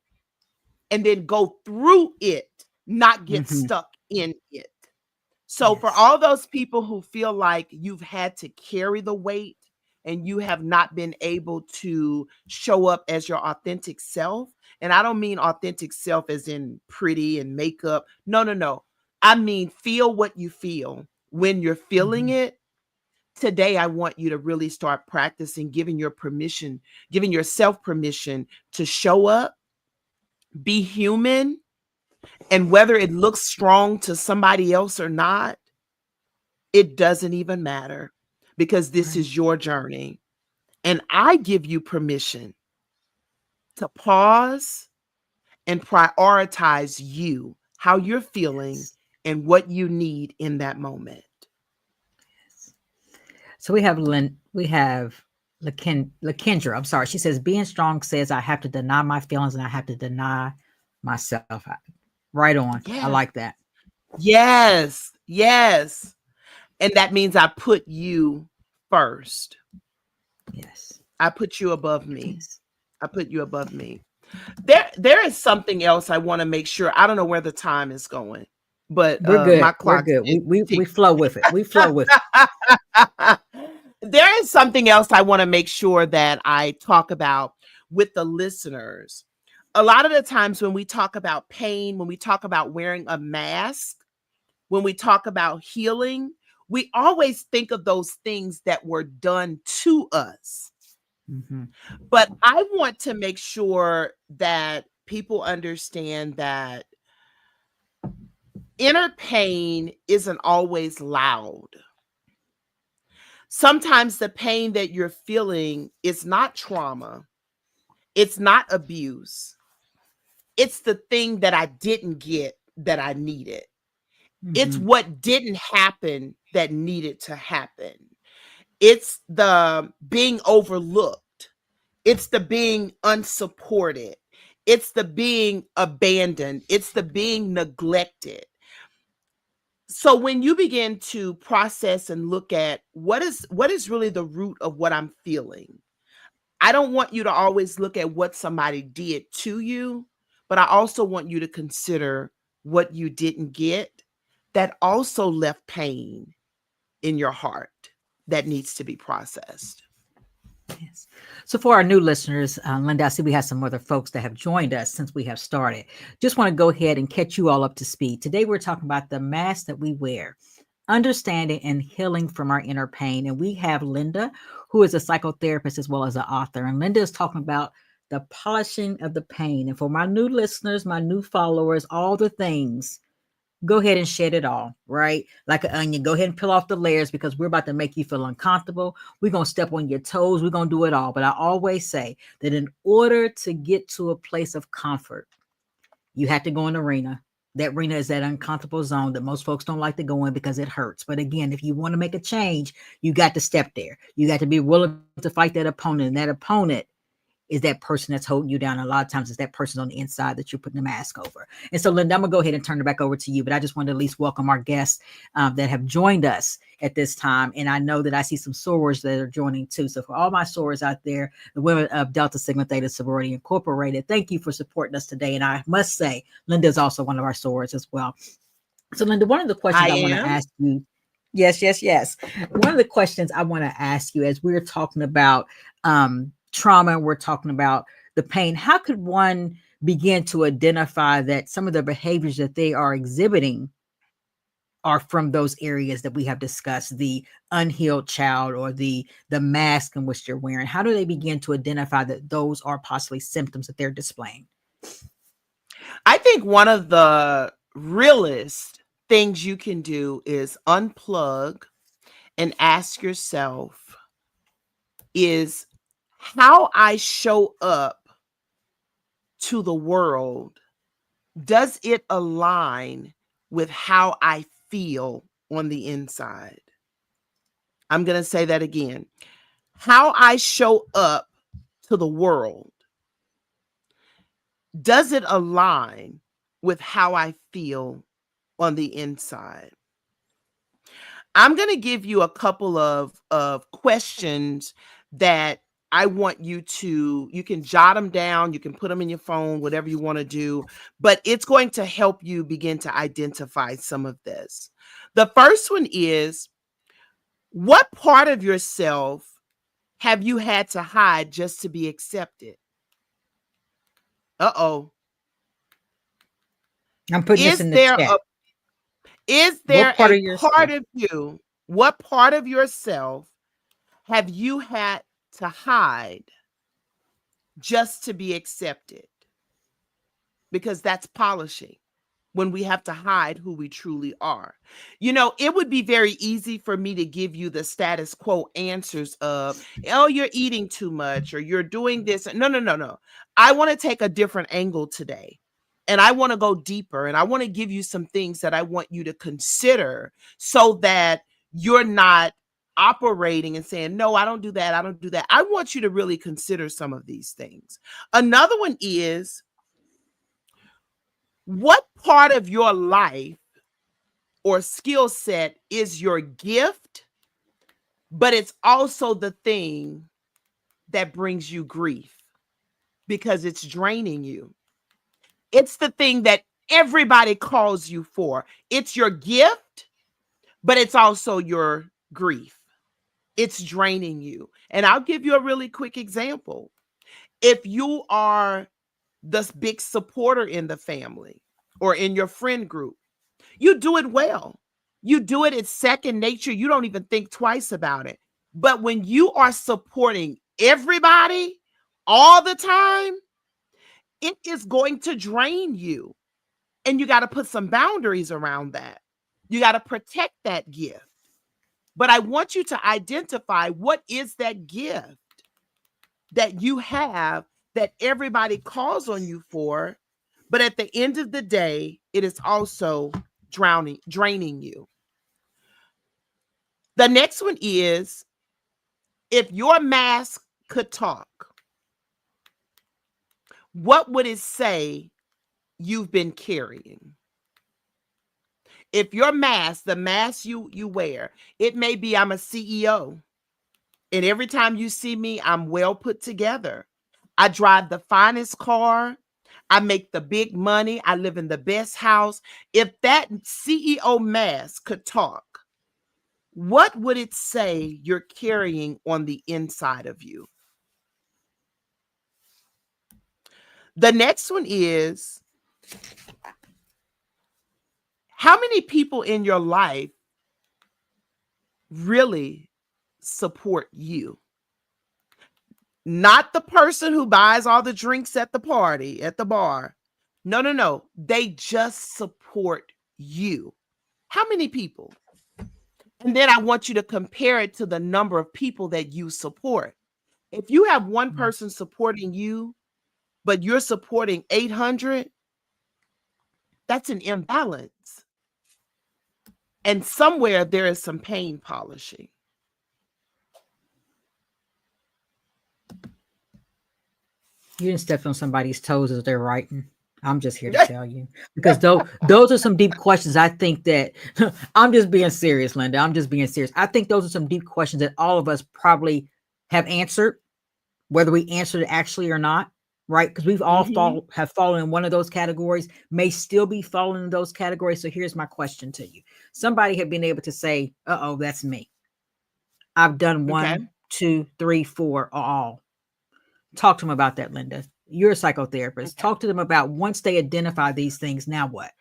and then go through it, not get Mhm. stuck in it. So for Yes. all those people who feel like you've had to carry the weight and you have not been able to show up as your authentic self, and I don't mean authentic self as in pretty and makeup. No, no, no. I mean feel what you feel when you're feeling Mhm. it. Today I want you to really start practicing giving yourself permission to show up be human, and whether it looks strong to somebody else or not, it doesn't even matter because this Right. is your journey. And I give you permission to pause and prioritize you, how you're feeling, Yes. and what you need in that moment. Yes. So we have Lakendra. I'm sorry. She says being strong says I have to deny my feelings and I have to deny myself. Right on. I Yes, like that. yes, yes. And that means I put you first. Yes. I put you above me. Yes. I put you above me. There is something else I want to make sure. I don't know where the time is going, but We're my good. We're clock good. is We ticking. flow with it. We flow with it. There is something else I want to make sure that I talk about with the listeners. A lot of the times when we talk about pain, when we talk about wearing a mask, when we talk about healing, we always think of those things that were done to us. Hmm. But I want to make sure that people understand that inner pain isn't always loud. Sometimes the pain that you're feeling is not trauma, it's not abuse, it's the thing that I didn't get that I needed. It's Hmm. what didn't happen that needed to happen. It's the being overlooked. It's the being unsupported. It's the being abandoned. It's the being neglected. So when you begin to process and look at what is really the root of what I'm feeling, I don't want you to always look at what somebody did to you, but I also want you to consider what you didn't get that also left pain in your heart that needs to be processed. Yes. So for our new listeners, Linda, I see we have some other folks that have joined us since we have started. Just want to go ahead and catch you all up to speed. Today we're talking about the mask that we wear, understanding and healing from our inner pain. And we have Linda, who is a psychotherapist as well as an author. And Linda is talking about the polishing of the pain. And for my new listeners, my new followers, all the things, go ahead and shed it all, right? Like an onion. Go ahead and peel off the layers because we're about to make you feel uncomfortable. We're going to step on your toes. We're going to do it all. But I always say that in order to get to a place of comfort, you have to go in the arena. That arena is that uncomfortable zone that most folks don't like to go in because it hurts. But again, if you want to make a change, you got to step there. You got to be willing to fight that opponent. And that opponent is that person that's holding you down. And a lot of times it's that person on the inside that you're putting the mask over. And so, Linda, I'm going to go ahead and turn it back over to you. But I just wanted to at least welcome our guests that have joined us at this time. And I know that I see some sorors that are joining too. So for all my sorors out there, the women of Delta Sigma Theta Sorority Incorporated, thank you for supporting us today. And I must say, Linda is also one of our sorors as well. So, Linda, one of the questions I I want to am. ask you, yes, yes, yes. One of the questions I want to ask you as we're talking about trauma, we're talking about the pain, how could one begin to identify that some of the behaviors that they are exhibiting are from those areas that we have discussed, the unhealed child or the mask in which they're wearing? How do they begin to identify that those are possibly symptoms that they're displaying? I think one of the realest things you can do is unplug and ask yourself, is how I show up to the world, does it align with how I feel on the inside? I'm going to say that again. How I show up to the world, does it align with how I feel on the inside? I'm going to give you a couple of questions that I want you can jot them down, you can put them in your phone, whatever you want to do, but it's going to help you begin to identify some of this. The first one is, what part of yourself have you had to hide just to be accepted? Uh-oh. I'm putting this Is in the there chat. a is What there part a of part yourself? of you, what part of yourself have you had to hide just to be accepted? because that's polishing when we have to hide who we truly are. It would be very easy for me to give you the status quo answers of, oh, you're eating too much or you're doing this. No, no, no, no. I want to take a different angle today. And I want to go deeper, and I want to give you some things that I want you to consider so that you're not operating and saying, no, I don't do that. I don't do that. I want you to really consider some of these things. Another one is, what part of your life or skill set is your gift, but it's also the thing that brings you grief because it's draining you? It's the thing that everybody calls you for. It's your gift, but it's also your grief. It's draining you. And I'll give you a really quick example. If you are the big supporter in the family or in your friend group, you do it well. You do it, it's second nature. You don't even think twice about it. But when you are supporting everybody all the time, it is going to drain you. And you got to put some boundaries around that. You got to protect that gift. But I want you to identify, what is that gift that you have that everybody calls on you for, but at the end of the day, it is also draining you. The next one is, if your mask could talk, what would it say you've been carrying? If your mask, the mask you wear, it may be, I'm a CEO. And every time you see me, I'm well put together. I drive the finest car. I make the big money. I live in the best house. If that CEO mask could talk, what would it say you're carrying on the inside of you? The next one is, how many people in your life really support you? Not the person who buys all the drinks at the party, at the bar. No, no, no. They just support you. How many people? And then I want you to compare it to the number of people that you support. If you have one person supporting you, but you're supporting 800, that's an imbalance. And somewhere there is some pain polishing. You didn't step on somebody's toes as they're writing. I'm just here to tell you, because those are some deep questions. I think that I'm just being serious, Lynda. I'm just being serious. I think those are some deep questions that all of us probably have answered, whether we answered it actually or not, right? Because we've all have fallen in one of those categories, may still be falling in those categories. So here's my question to you. Somebody had been able to say, uh-oh, that's me. I've done one, 2, 3, 4, or all. Talk to them about that, Lynda. You're a psychotherapist. Talk to them about, once they identify these things, now what?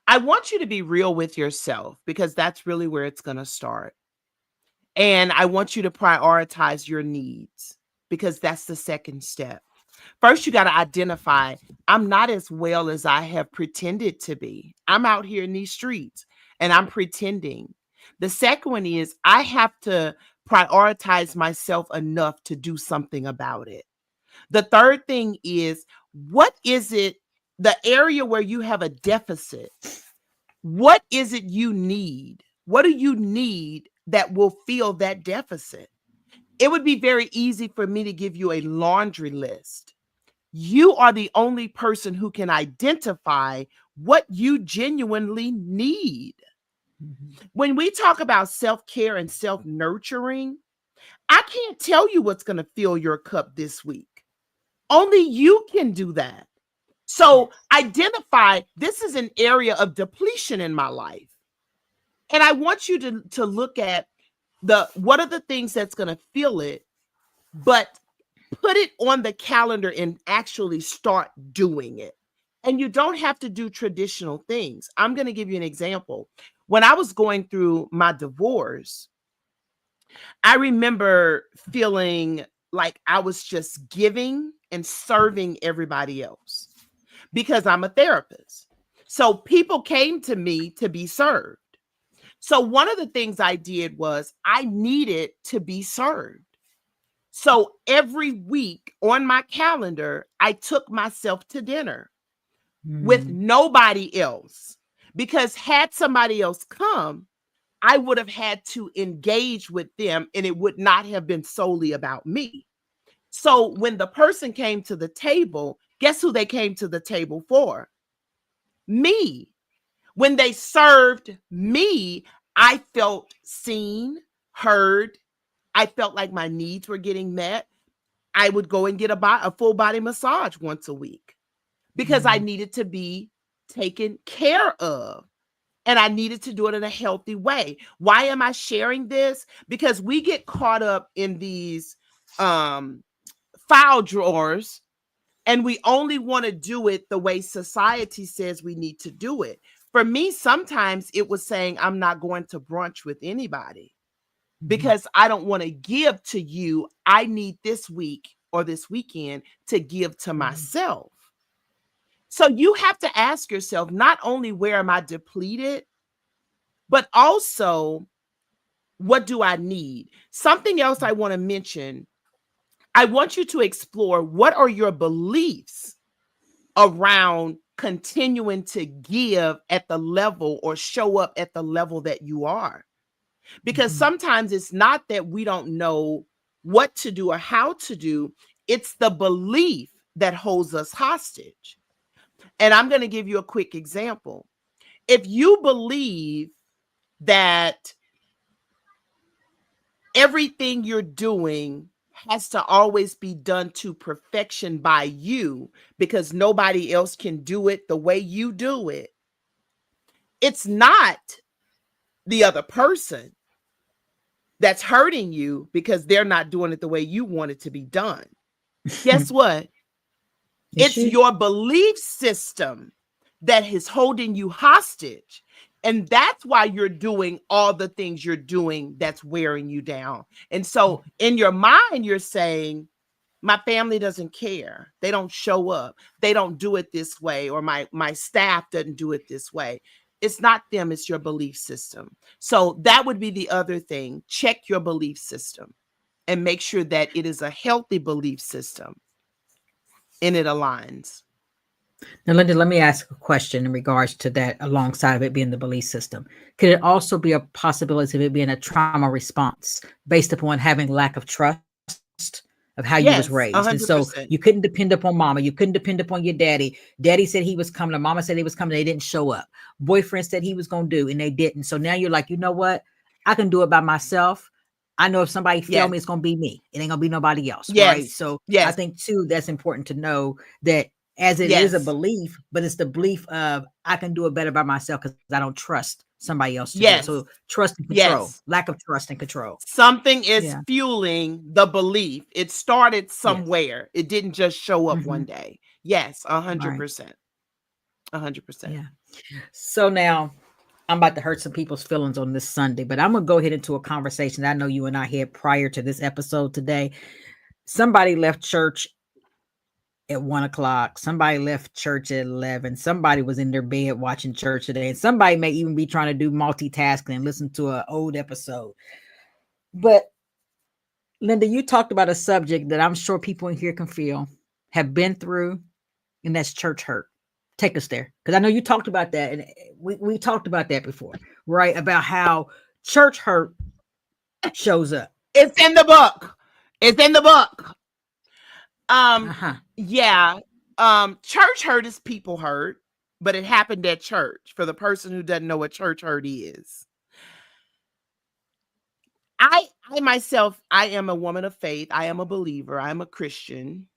I want you to be real with yourself, because that's really where it's going to start. And I want you to prioritize your needs, because that's the second step. First, you got to identify, I'm not as well as I have pretended to be. I'm out here in these streets and I'm pretending. The second one is, I have to prioritize myself enough to do something about it. The third thing is, what is it, the area where you have a deficit? What is it you need? What do you need that will fill that deficit? It would be very easy for me to give you a laundry list. You are the only person who can identify what you genuinely need. When we talk about self-care and self-nurturing, I can't tell you what's going to fill your cup this week. Only you can do that. So identify, this is an area of depletion in my life. And I want you to look at what are the things that's going to fill it, but put it on the calendar and actually start doing it. And you don't have to do traditional things. I'm going to give you an example. When I was going through my divorce, I remember feeling like I was just giving and serving everybody else. because I'm a therapist. So people came to me to be served. So one of the things I did was I needed to be served. So every week on my calendar, I took myself to dinner with Mm, nobody else, because had somebody else come, I would have had to engage with them and it would not have been solely about me. So when the person came to the table, guess who they came to the table for? Me. When they served me, I felt seen, heard. I felt like my needs were getting met. I would go and get a full body massage once a week because I mm, needed to be taken care of. And I needed to do it in a healthy way. Why am I sharing this? Because we get caught up in these um, file drawers, and we only want to do it the way society says we need to do it. For me, sometimes it was saying, I'm not going to brunch with anybody mhm, because I don't want to give to you. I need this week or this weekend to give to mhm, myself. So you have to ask yourself, not only where am I depleted, but also what do I need? Something else I want to mention, I want you to explore what are your beliefs around continuing to give at the level or show up at the level that you are. Because mhm, sometimes it's not that we don't know what to do or how to do, it's the belief that holds us hostage. And I'm going to give you a quick example. If you believe that everything you're doing has to always be done to perfection by you because nobody else can do it the way you do it, it's not the other person that's hurting you because they're not doing it the way you want it to be done. Guess mhm. what? It's It's you. your belief system that is holding you hostage. And that's why you're doing all the things you're doing that's wearing you down. And so in your mind, you're saying, my family doesn't care. They don't show up. They don't do it this way, or my staff doesn't do it this way. It's not them, it's your belief system. So that would be the other thing. Check your belief system and make sure that it is a healthy belief system and it aligns. Now, Linda, let me ask a question in regards to that, alongside of it being the belief system. Could it also be a possibility of it being a trauma response based upon having lack of trust of how you was raised? And Yes, so you couldn't 100%. depend upon mama, you couldn't depend upon your daddy. Daddy said he was coming, or mama said they was coming, they didn't show up. Boyfriend said he was going to do, and they didn't. So now you're like, you know what? I can do it by myself. I know if somebody fail me, it's Yes. going to be me. It ain't going to be nobody else, right? Yes. So I Yes. think too that's important to know that, as it is a Yes. belief, but it's the belief of I can do it better by myself because I don't trust somebody else to do it. So Yes. trust and control, Yes. lack of trust and control. Something is Yeah. fueling the belief. It started Yes. somewhere. It didn't just show up one Hmm. day. Yes, Right. 100%. 100%. Yeah. So now I'm about to hurt some people's feelings on this Sunday, but I'm gonna go ahead into a conversation that I know you and I had prior to this episode today. Somebody left church at 1 o'clock. Somebody left church at 11. Somebody was in their bed watching church today. And somebody may even be trying to do multitasking and listen to an old episode. But Linda, you talked about a subject that I'm sure people in here can feel, have been through, and that's church hurt. Take us there. Because I know you talked about that. And we talked about that before, right? About how church hurt shows up. It's in the book. It's in the book. Um, Uh-huh. yeah. Church hurt is people hurt, but it happened at church for the person who doesn't know what church hurt is. I myself, I am a woman of faith. I am a believer. I am a Christian.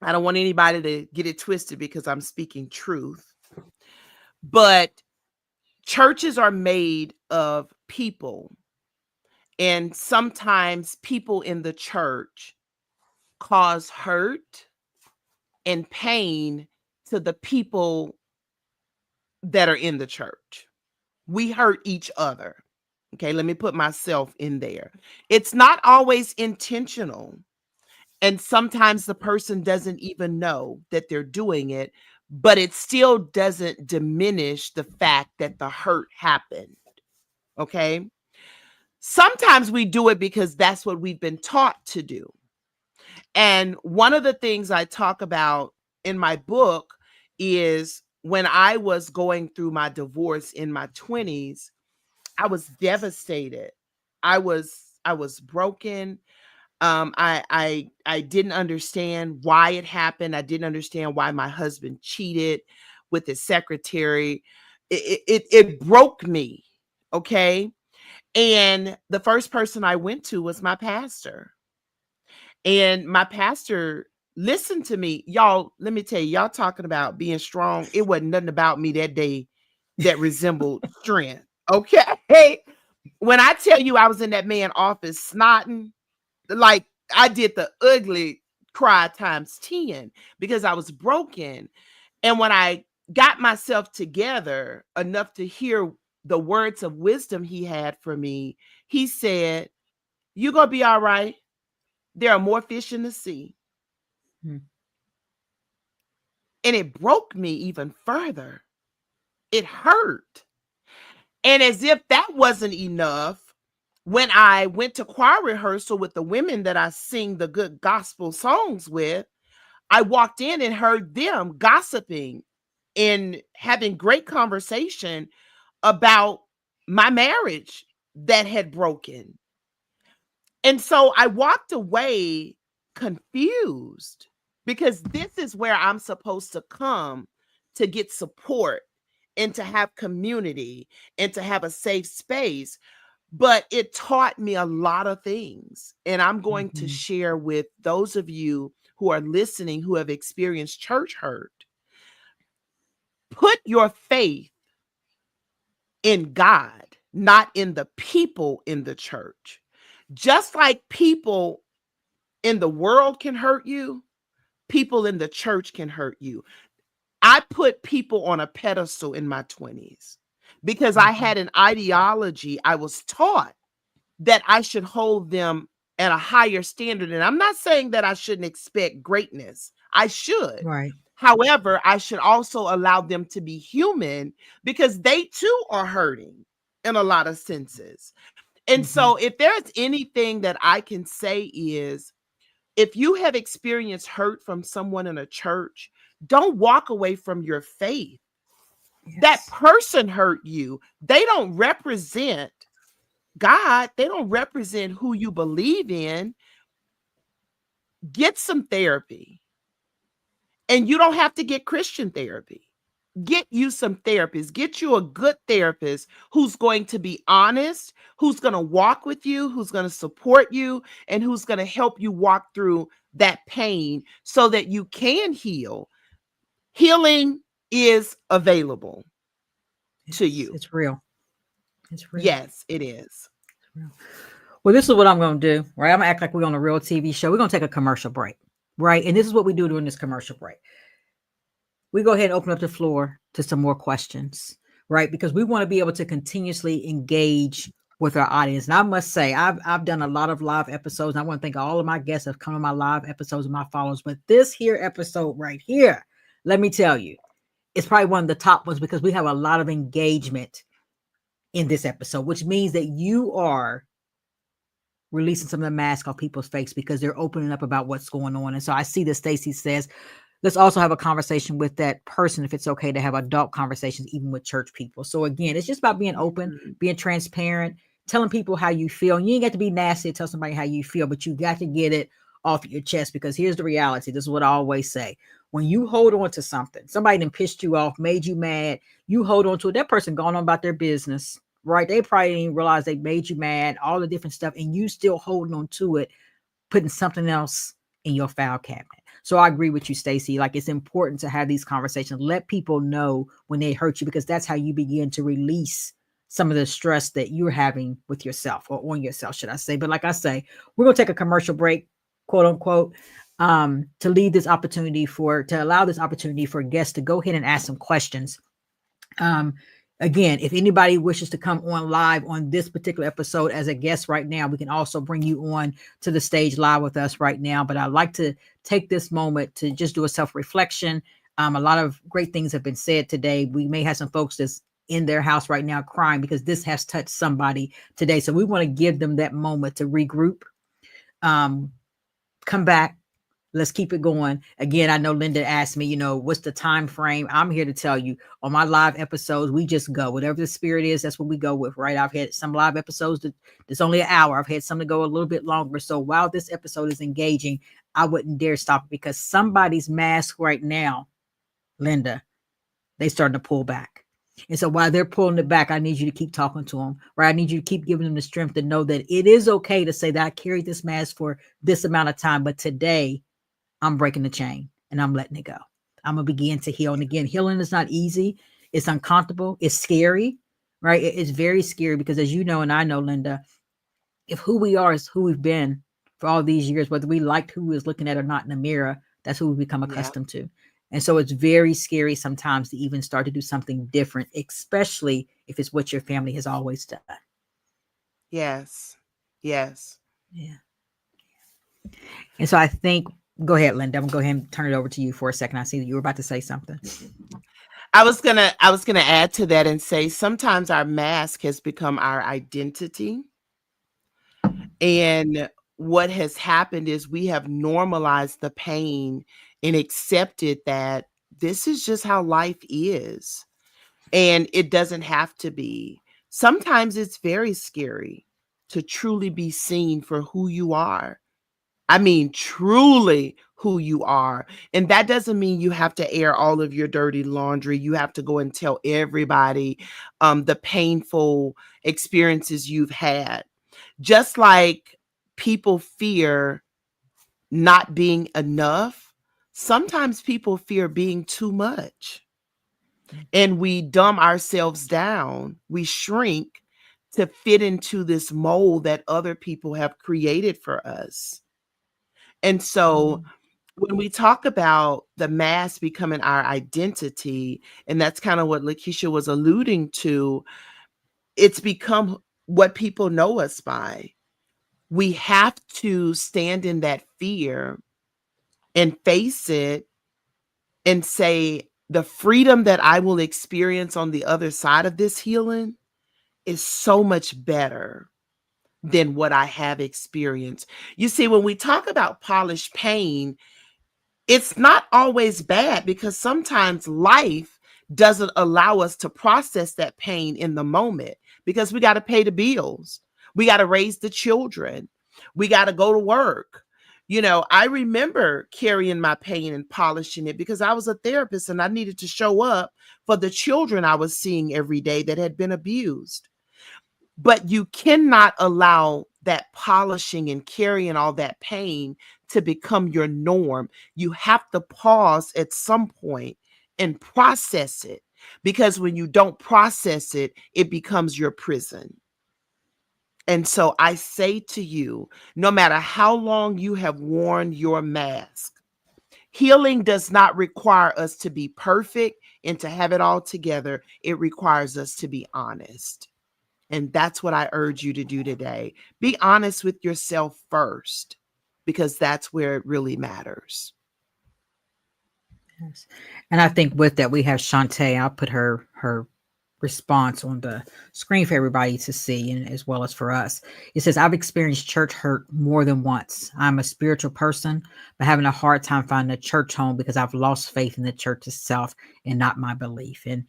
I don't want anybody to get it twisted because I'm speaking truth. But churches are made of people, and sometimes people in the church cause hurt and pain to the people that are in the church. We hurt each other. Okay, let me put myself in there. It's not always intentional. And sometimes the person doesn't even know that they're doing it, but it still doesn't diminish the fact that the hurt happened. Okay. Sometimes we do it because that's what we've been taught to do. And one of the things I talk about in my book is when I was going through my divorce in my 20s, I was devastated. I was broken. I didn't understand why it happened. I didn't understand why my husband cheated with his secretary. It broke me. Okay. And the first person I went to was my pastor. And my pastor listened to me. Y'all, let me tell you, y'all talking about being strong. It wasn't nothing about me that day that resembled strength. Okay. When I tell you I was in that man's office snotting, like I did the ugly cry times 10 because I was broken. And when I got myself together enough to hear the words of wisdom he had for me, he said, "You're going to be all right. There are more fish in the sea." Hmm. And it broke me even further. It hurt. And as if that wasn't enough, when I went to choir rehearsal with the women that I sing the good gospel songs with, I walked in and heard them gossiping and having great conversation about my marriage that had broken. And so I walked away confused because this is where I'm supposed to come to get support and to have community and to have a safe space. But it taught me a lot of things. And I'm going to Mhm. share with those of you who are listening who have experienced church hurt. Put your faith in God, not in the people in the church. Just like people in the world can hurt you, people in the church can hurt you. I put people on a pedestal in my 20s because I Mhm. had an ideology. I was taught that I should hold them at a higher standard. And I'm not saying that I shouldn't expect greatness. I should. Right. However, I should also allow them to be human because they too are hurting in a lot of senses. And Mhm. so, if there's anything that I can say is if you have experienced hurt from someone in a church, don't walk away from your faith. That Yes. person hurt you. They don't represent God, they don't represent who you believe in. Get some therapy. And you don't have to get Christian therapy. Get you some therapists. Get you a good therapist who's going to be honest, who's going to walk with you, who's going to support you, and who's going to help you walk through that pain so that you can heal. Healing is available to Yes. you. It's real. It's real. Yes, it is. It's real. Well, this is what I'm going to do, right? I'm going to act like we're on a real TV show. We're going to take a commercial break, right? And this is what we do during this commercial break. We go ahead and open up the floor to some more questions, right? Because we want to be able to continuously engage with our audience. And I must say, I've done a lot of live episodes. And I want to thank all of my guests that have come to my live episodes and my followers. But this here episode right here, let me tell you, it's probably one of the top ones because we have a lot of engagement in this episode, which means that you are releasing some of the mask off people's face because they're opening up about what's going on. And so I see that Stacy says, let's also have a conversation with that person if it's okay to have adult conversations, even with church people. So again, it's just about being open, Mhm. being transparent, telling people how you feel. And you ain't got to be nasty to tell somebody how you feel, but you got to get it off your chest because here's the reality. This is what I always say. When you hold on to something, somebody done pissed you off, made you mad, you hold on to it. That person going on about their business, right? They probably didn't realize they made you mad, all the different stuff, and you still holding on to it, putting something else in your file cabinet. So I agree with you, Stacey. Like it's important to have these conversations. Let people know when they hurt you because that's how you begin to release some of the stress that you're having with yourself or on yourself, should I say. But like I say, we're gonna take a commercial break, quote unquote, to leave this opportunity to allow this opportunity for guests to go ahead and ask some questions. um, Again, if anybody wishes to come on live on this particular episode as a guest right now, we can also bring you on to the stage live with us right now. But I'd like to take this moment to just do a self reflection. A lot of great things have been said today. We may have some folks that's in their house right now crying because this has touched somebody today. So we want to give them that moment to regroup, um, come back. Let's keep it going. Again, I know Lynda asked me, what's the time frame? I'm here to tell you on my live episodes, we just go. Whatever the spirit is, that's what we go with, right? I've had some live episodes that's only an hour. I've had some to go a little bit longer. So while this episode is engaging, I wouldn't dare stop it because somebody's mask right now, Lynda, they starting to pull back. And so while they're pulling it back, I need you to keep talking to them, right? I need you to keep giving them the strength to know that it is okay to say that I carried this mask for this amount of time, but today I'm breaking the chain and I'm letting it go. I'm going to begin to heal. And again, healing is not easy. It's uncomfortable. It's scary, right? It's very scary because as you know, and I know, Lynda, if who we are is who we've been for all these years, whether we liked who we was looking at or not in the mirror, that's who we become Yeah. accustomed to. And so it's very scary sometimes to even start to do something different, especially if it's what your family has always done. Yes. Yes. Yeah. And so I think, go ahead, Lynda. I'm going to go ahead and turn it over to you for a second. I see that you were about to say something. I was gonna add to that and say sometimes our mask has become our identity. And what has happened is we have normalized the pain and accepted that this is just how life is. And it doesn't have to be. Sometimes it's very scary to truly be seen for who you are. I mean, truly who you are. And that doesn't mean you have to air all of your dirty laundry. You have to go and tell everybody the painful experiences you've had. Just like people fear not being enough, sometimes people fear being too much. And we dumb ourselves down, we shrink to fit into this mold that other people have created for us. And so when we talk about the mask becoming our identity, and that's kind of what Lakeisha was alluding to, it's become what people know us by. We have to stand in that fear and face it and say, the freedom that I will experience on the other side of this healing is so much better than what I have experienced. You see, when we talk about polished pain, it's not always bad because sometimes life doesn't allow us to process that pain in the moment because we got to pay the bills. We got to raise the children. We got to go to work. I remember carrying my pain and polishing it because I was a therapist and I needed to show up for the children I was seeing every day that had been abused. But you cannot allow that polishing and carrying all that pain to become your norm. You have to pause at some point and process it because when you don't process it, it becomes your prison. And so I say to you, no matter how long you have worn your mask, healing does not require us to be perfect and to have it all together. It requires us to be honest. And that's what I urge you to do today. Be honest with yourself first, because that's where it really matters. Yes. And I think with that, we have Shantae. I'll put her response on the screen for everybody to see and as well as for us. It says, I've experienced church hurt more than once. I'm a spiritual person, but having a hard time finding a church home because I've lost faith in the church itself and not my belief. And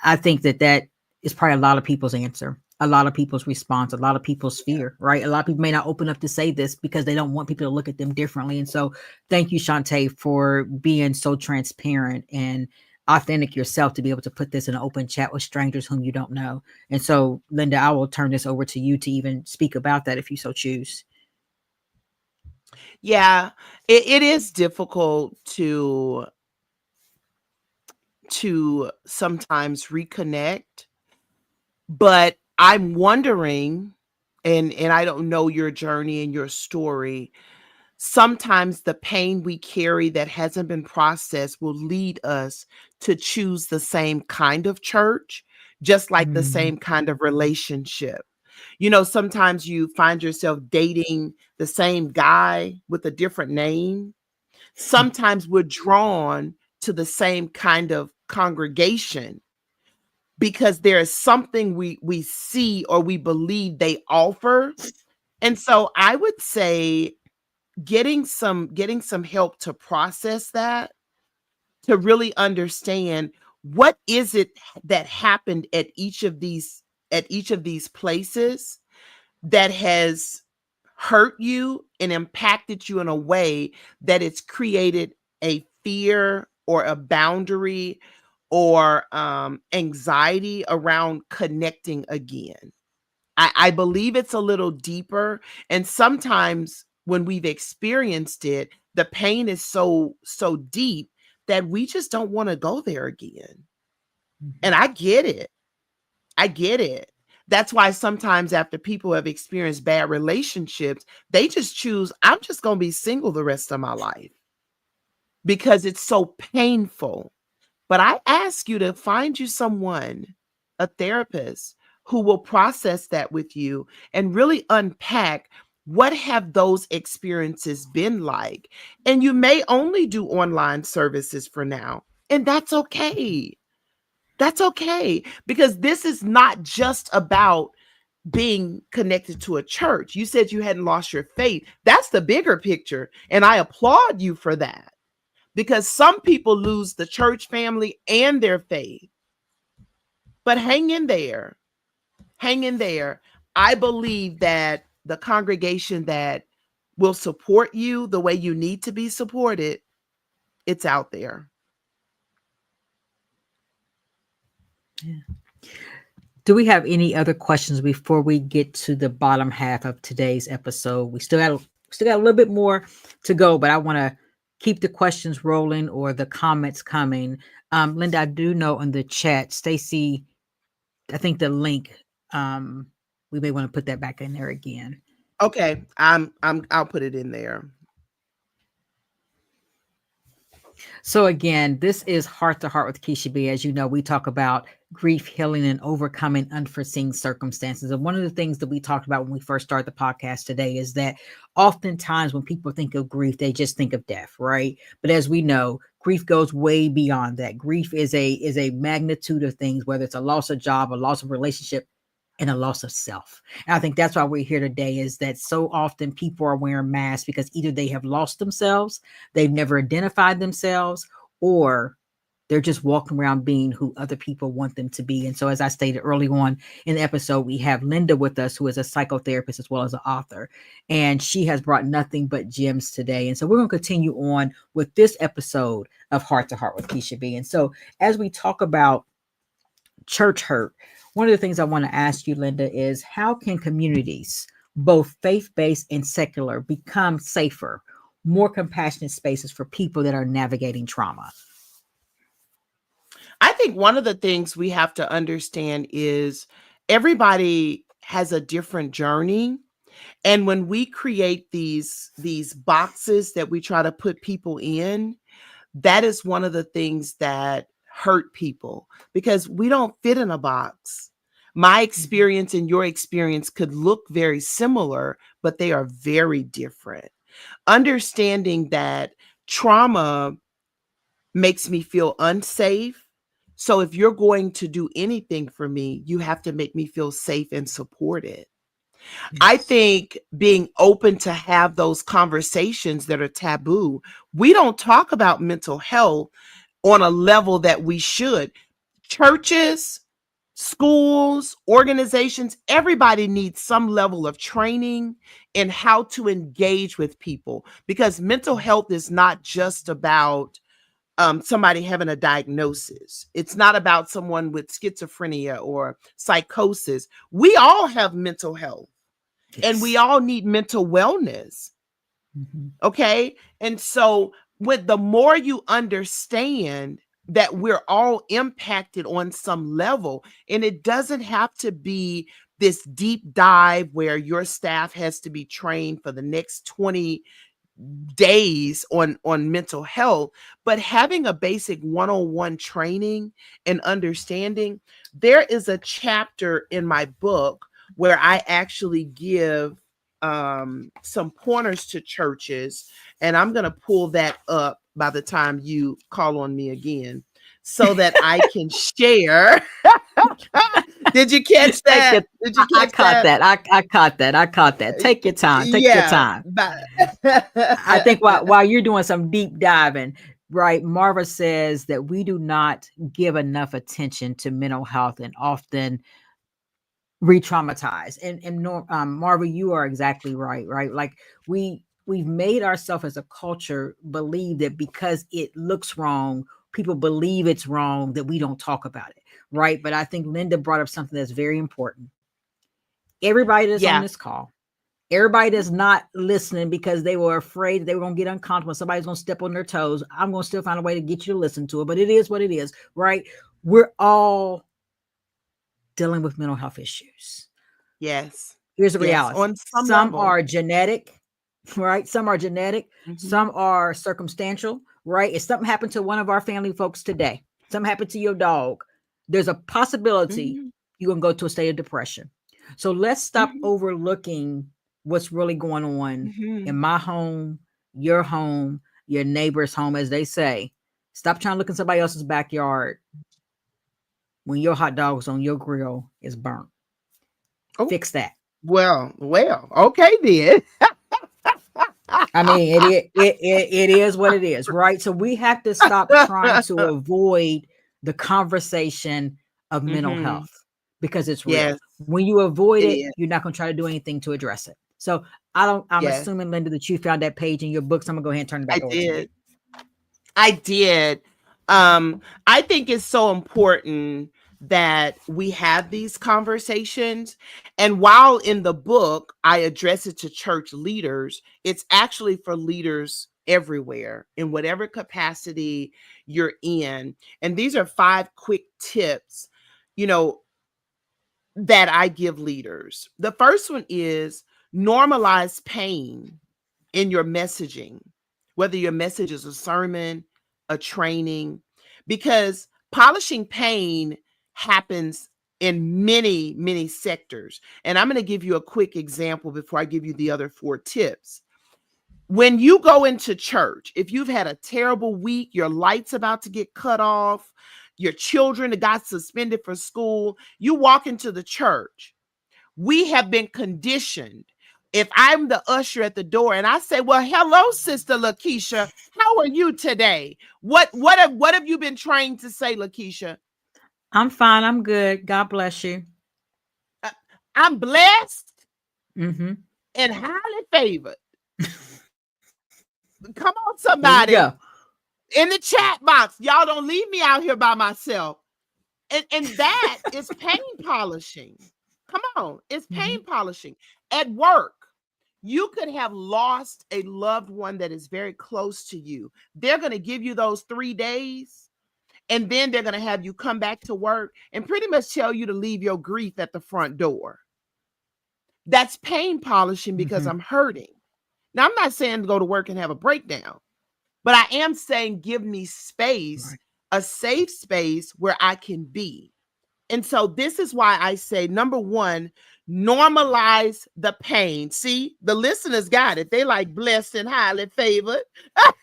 I think that is probably a lot of people's answer, a lot of people's response, a lot of people's fear, right? A lot of people may not open up to say this because they don't want people to look at them differently. And so thank you, Shantae, for being so transparent and authentic yourself to be able to put this in an open chat with strangers whom you don't know. And so, Lynda, I will turn this over to you to even speak about that if you so choose. Yeah, it is difficult to sometimes reconnect, but I'm wondering, and I don't know your journey and your story. Sometimes the pain we carry that hasn't been processed will lead us to choose the same kind of church, just like the Mm, same kind of relationship. Sometimes you find yourself dating the same guy with a different name. Sometimes we're drawn to the same kind of congregation because there is something we see or we believe they offer. And so I would say getting some help to process that, to really understand what is it that happened at each of these places that has hurt you and impacted you in a way that it's created a fear or a boundary or anxiety around connecting again. I believe it's a little deeper. And sometimes when we've experienced it, the pain is so deep that we just don't want to go there again. And Mhm. I get it. I get it. That's why sometimes after people have experienced bad relationships, they just choose, I'm just going to be single the rest of my life because it's so painful. But I ask you to find you someone, a therapist, who will process that with you and really unpack what have those experiences been like. And you may only do online services for now, and that's okay. That's okay because this is not just about being connected to a church. You said you hadn't lost your faith. That's the bigger picture, and I applaud you for that because some people lose the church family and their faith. But hang in there. Hang in there. I believe that the congregation that will support you the way you need to be supported, it's out there. Yeah. Do we have any other questions before we get to the bottom half of today's episode? We still got a little bit more to go, but I want to keep the questions rolling or the comments coming. Lynda, I do know on the chat, Stacy, I think the link, um, we may want to put that back in there again. Okay, I'll put it in there. So again, this is Heart to Heart with Keisha B. As you know, we talk about grief, healing, and overcoming unforeseen circumstances. And one of the things that we talked about when we first started the podcast today is that oftentimes when people think of grief, they just think of death, right? But as we know, grief goes way beyond that. Grief is a magnitude of things, whether it's a loss of job, a loss of relationship, and a loss of self. And I think that's why we're here today is that so often people are wearing masks because either they have lost themselves, they've never identified themselves, or they're just walking around being who other people want them to be. And so, as I stated early on in the episode, we have Lynda with us, who is a psychotherapist as well as an author. And she has brought nothing but gems today. And so, we're going to continue on with this episode of Heart to Heart with Keisha B. And so, as we talk about church hurt, one of the things I want to ask you, Lynda, is how can communities, both faith based and secular, become safer, more compassionate spaces for people that are navigating trauma? I think one of the things we have to understand is everybody has a different journey. And when we create these boxes that we try to put people in, that is one of the things that hurt people because we don't fit in a box. My experience and your experience could look very similar, but they are very different. Understanding that trauma makes me feel unsafe. So if you're going to do anything for me, you have to make me feel safe and supported. I Yes. think being open to have those conversations that are taboo. We don't talk about mental health on a level that we should. Churches, schools, organizations, everybody needs some level of training in how to engage with people because mental health is not just about somebody having a diagnosis. It's not about someone with schizophrenia or psychosis. We all have mental health and we Yes. all need mental wellness. Mhm. Okay. And so, with the more you understand that we're all impacted on some level, and it doesn't have to be this deep dive where your staff has to be trained for the next 20 days on mental health, but having a basic one-on-one training and understanding. There is a chapter in my book where I actually give some pointers to churches, and I'm going to pull that up by the time you call on me again so that I can share. Did you catch Take that? your Did you I catch caught that? that. I caught that. I caught that. Take your time. Take your Yeah. time. I think while you're doing some deep diving, right? Marva says that we do not give enough attention to mental health and often re-traumatize. Marva, you are exactly right. Right? Like we've made ourselves as a culture believe that because it looks wrong, people believe it's wrong that we don't talk about it. Right? But I think Lynda brought up something that's very important. Everybody that's on Yeah. this call, everybody that's not listening because they were afraid they were going to get uncomfortable, somebody's going to step on their toes, I'm going to still find a way to get you to listen to it. But it is what it is, right? We're all dealing with mental health issues. Yes. Here's the Yes. reality. On some Some level. are genetic, right? Some are genetic. Mhm. Some are circumstantial, right? If something happened to one of our family folks today, something happened to your dog, there's a possibility Mhm. you're going to go to a state of depression. So let's stop Mhm. overlooking what's really going on in Mhm. my home, your neighbor's home, as they say. Stop trying to look in somebody else's backyard when your hot dogs on your grill is burnt. Oh, Fix that. well. Okay then. I mean, it is what it is, right? So we have to stop trying to avoid the conversation of mental Mhm. health because it's real. Yes, When you avoid it it, is. you're not going to try to do anything to address it. So I'm Yes, assuming, Lynda, that you found that page in your books. I'm gonna go ahead and turn it I back over to you. did. I did. I think it's so important that we have these conversations. And while in the book, I address it to church leaders, it's actually for leaders everywhere in whatever capacity you're in. And these are 5 quick tips, you know, that I give leaders. The first one is normalize pain in your messaging, whether your message is a sermon, a training, because polishing pain happens in many, many sectors. And I'm going to give you a quick example before I give you the other 4 tips. When you go into church, if you've had a terrible week, your light's about to get cut off, your children got suspended for school, you walk into the church. We have been conditioned. If I'm the usher at the door and I say, "Well, hello, Sister Lakeisha, how are you today?" What have you been trained to say, Lakeisha? I'm fine. I'm good. God bless you. Uh, I'm blessed Mm-hmm. and highly favored. Come on, There you go. somebody in the chat box. Y'all don't leave me out here by myself. And that is pain polishing. Come on, it's Mm-hmm. pain polishing. At work, you could have lost a loved one that is very close to you. They're going to give you those 3 days, and then they're going to have you come back to work and pretty much tell you to leave your grief at the front door. That's pain polishing because Mm-hmm. I'm hurting. Now, I'm not saying go to work and have a breakdown, but I am saying give me space, Right. a safe space where I can be. And so this is why I say, number one, normalize the pain. See, the listeners got it. They like blessed and highly favored.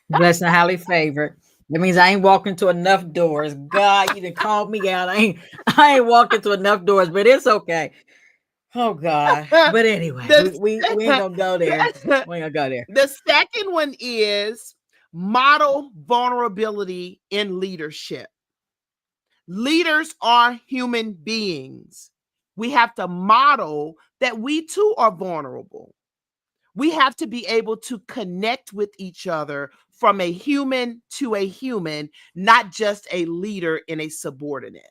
Blessed and highly favored. That means I ain't walked into enough doors. God, you done called me out. I ain't walked into enough doors, but it's okay. Oh God. But anyway, the, we ain't gonna go there. We ain't gonna go there. the second one is model vulnerability in leadership. Leaders are human beings. We have to model that we too are vulnerable. We have to be able to connect with each other from a human to a human, not just a leader and a subordinate.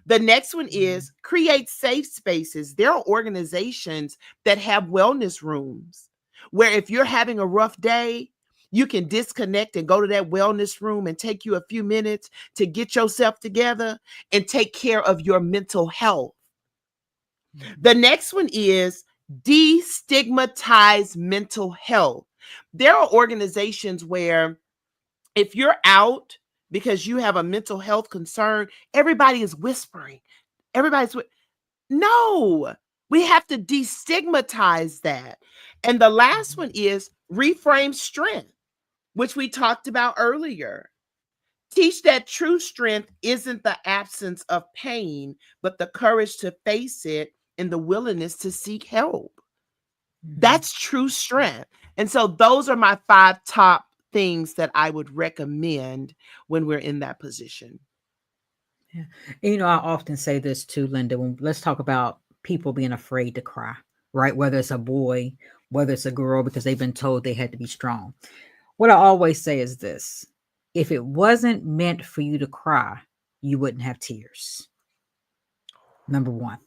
The next one is create safe spaces. There are organizations that have wellness rooms where if you're having a rough day, you can disconnect and go to that wellness room and take you a few minutes to get yourself together and take care of your mental health. The next one is destigmatize mental health. There are organizations where if you're out because you have a mental health concern, everybody is whispering. Everybody's no, we have to destigmatize that. And the last one is reframe strength. which we talked about earlier. Teach that true strength isn't the absence of pain, but the courage to face it and the willingness to seek help. Mhm. That's true strength. And so those are my 5 top things that I would recommend when we're in that position. Yeah. And, I often say this too, Linda, when let's talk about people being afraid to cry, right? Whether it's a boy, whether it's a girl, because they've been told they had to be strong. What I always say is this: if it wasn't meant for you to cry, you wouldn't have tears. Number one.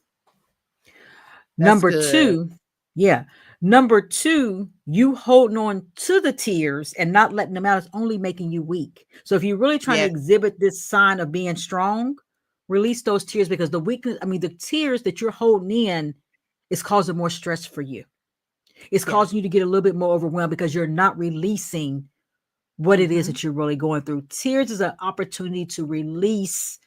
That's Number good. two, yeah. Number two, you holding on to the tears and not letting them out is only making you weak. So if you're really trying to Yes, exhibit this sign of being strong, release those tears, because the weakness, I mean, the tears that you're holding in is causing more stress for you. It's yeah. causing you to get a little bit more overwhelmed because you're not releasing what it is Mhm. that you're really going through. Tears is an opportunity to release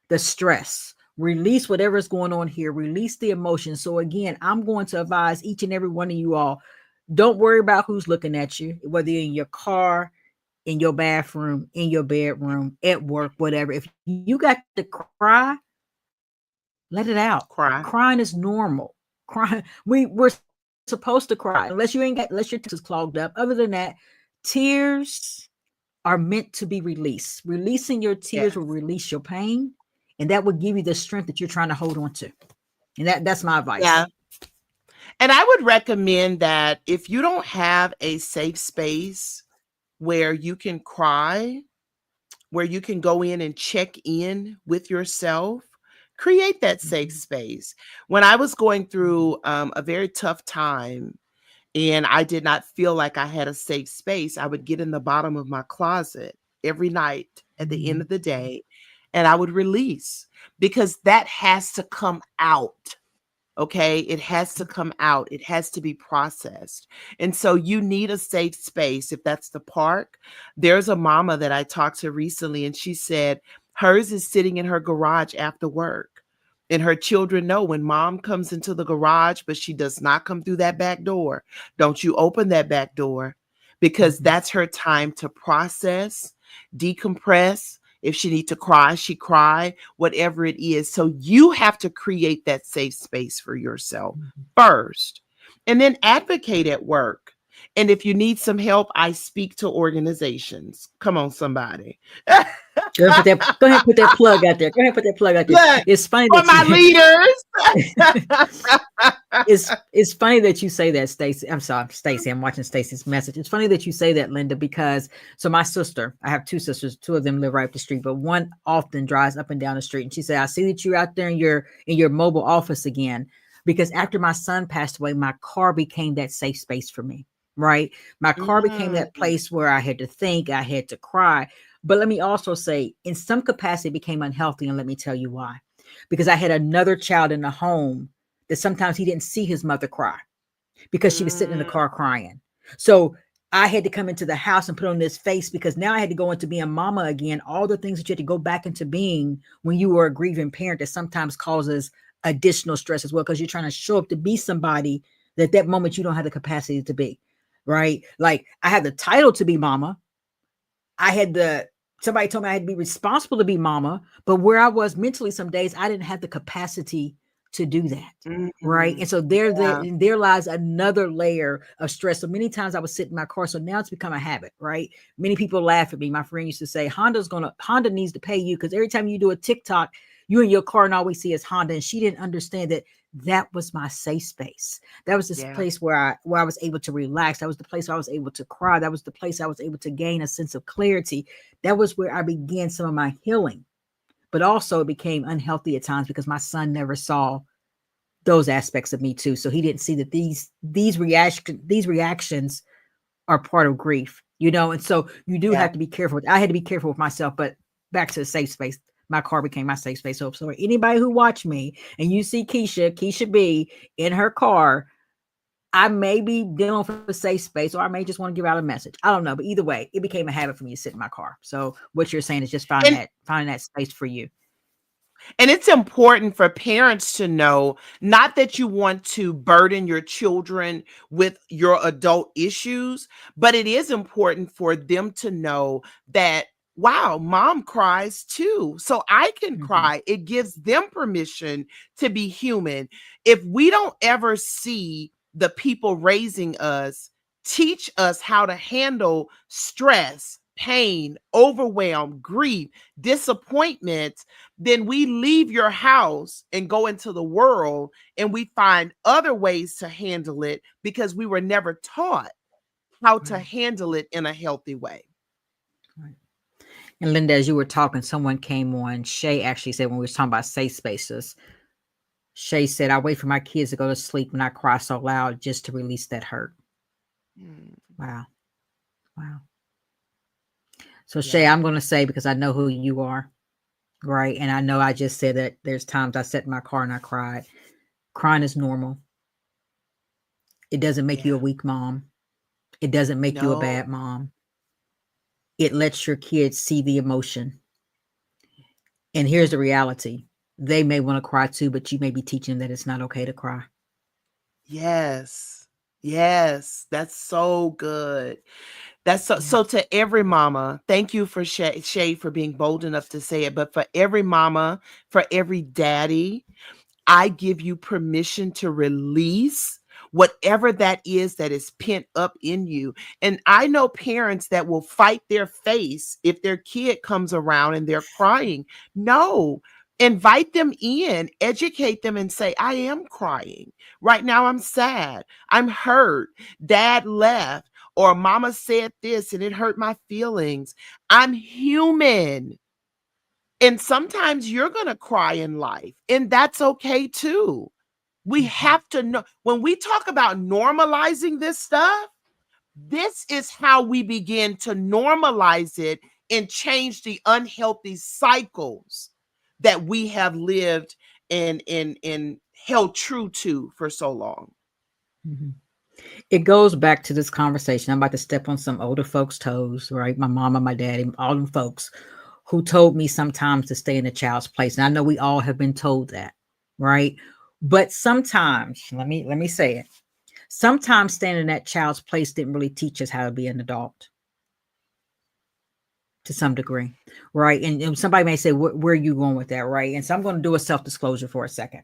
the stress, release whatever is going on here, release the emotion. So again, I'm going to advise each and every one of you all, don't worry about who's looking at you, whether you're in your car, in your bathroom, in your bedroom, at work, whatever. If you got to cry, let it out. Cry. Crying is normal. Crying, we're supposed to cry unless your tears is clogged up. Other than that, tears are meant to be released. Releasing your tears will Yes. release your pain, and that will give you the strength that you're trying to hold on to. And that's my advice. Yeah. And I would recommend that if you don't have a safe space where you can cry, where you can go in and check in with yourself, create that safe Mhm. space. When I was going through a very tough time and I did not feel like I had a safe space, I would get in the bottom of my closet every night at the end Mhm. of the day and I would release, because that has to come out. Okay, it has to come out, it has to be processed. And so you need a safe space. If that's the park, there's a mama that I talked to recently and she said hers is sitting in her garage after work, and her children know when mom comes into the garage but she does not come through that back door, don't you open that back door, because Mhm. that's her time to process, decompress. If she need to cry, she cry, whatever it is. So you have to create that safe space for yourself Mhm. first, and then advocate at work. And if you need some help, I speak to organizations. Come on, somebody. Go ahead and put that plug out there. Go ahead and put that plug out there. Look, It's funny for that my you leaders. it's funny that you say that, Stacy. I'm sorry, Stacy. I'm watching Stacy's message. It's funny that you say that, Linda, because so my sister, I have two sisters, two of them live right up the street, but one often drives up and down the street. And she said, I see that you're out there in your mobile office again. Because after my son passed away, my car became that safe space for me. Right. My car became Mm, that place where I had to think, I had to cry. But let me also say, in some capacity, it became unhealthy. And let me tell you why. Because I had another child in the home that sometimes he didn't see his mother cry because she was sitting in the mm, car crying. So I had to come into the house and put on this face because now I had to go into being mama again. All the things that you had to go back into being when you were a grieving parent that sometimes causes additional stress as well, because you're trying to show up to be somebody that at that moment you don't have the capacity to be. Right. Like I had the title to be mama. I had the somebody told me I had to be responsible to be mama, but where I was mentally some days I didn't have the capacity to do that. Right. mm. And so Yeah, there lies another layer of stress. So many times I would sit in my car. So now it's become a habit, right? Many people laugh at me. My friend used to say, Honda needs to pay you because every time you do a TikTok, you in your car and all we see is Honda. And she didn't understand that that was my safe space. That was this yeah, place where I was able to relax. That was the place where I was able to cry. That was the place I was able to gain a sense of clarity. That was where I began some of my healing. But also it became unhealthy at times because my son never saw those aspects of me too. So he didn't see that these reactions are part of grief, and so you do yeah. have to be careful. I had to be careful with myself, but back to the safe space. My car became my safe space. So anybody who watched me and you see Keisha B in her car, I may be dealing with a safe space, or I may just want to give out a message. I don't know, but either way, it became a habit for me to sit in my car. So what you're saying is just And finding that space for you. And it's important for parents to know, not that you want to burden your children with your adult issues, but it is important for them to know that, wow, mom cries too. So I can Mhm. cry. It gives them permission to be human. If we don't ever see the people raising us teach us how to handle stress, pain, overwhelm, grief, disappointment, then we leave your house and go into the world and we find other ways to handle it because we were never taught how to Right, handle it in a healthy way. right. And Linda, as you were talking, someone came on. Shay actually said when we were talking about safe spaces, Shay said, I wait for my kids to go to sleep when I cry so loud just to release that hurt. Mm, Wow. Wow. So Shay, yeah. I'm going to say, because I know who you are, right? And I know I just said that there's times I sat in my car and I cried. Crying is normal. It doesn't make you a Yeah. weak mom. It doesn't make you a No. bad mom. It lets your kids see the emotion. And here's the reality. They may want to cry too, but you may be teaching them that it's not okay to cry. Yes. Yes. That's so good. That's so, Yeah. so to every mama, thank you for Shay for being bold enough to say it. But for every mama, for every daddy, I give you permission to release whatever that is pent up in you. And I know parents that will fight their face if their kid comes around and they're crying. No, invite them in, educate them and say, I am crying. Right now, I'm sad. I'm hurt. Dad left, or mama said this and it hurt my feelings. I'm human. And sometimes you're going to cry in life, and that's okay too. We Mhm. have to know when we talk about normalizing this stuff, this is how we begin to normalize it and change the unhealthy cycles that we have lived and held true to for so long. Mhm. It goes back to this conversation. I'm about to step on some older folks' toes, right? My mama, my daddy, all them folks who told me sometimes to stay in a child's place. And I know we all have been told that, right? But sometimes, let me say it. Sometimes staying in that child's place didn't really teach us how to be an adult to some degree, right? And somebody may say, where are you going with that, right? And so I'm going to do a self disclosure for a second.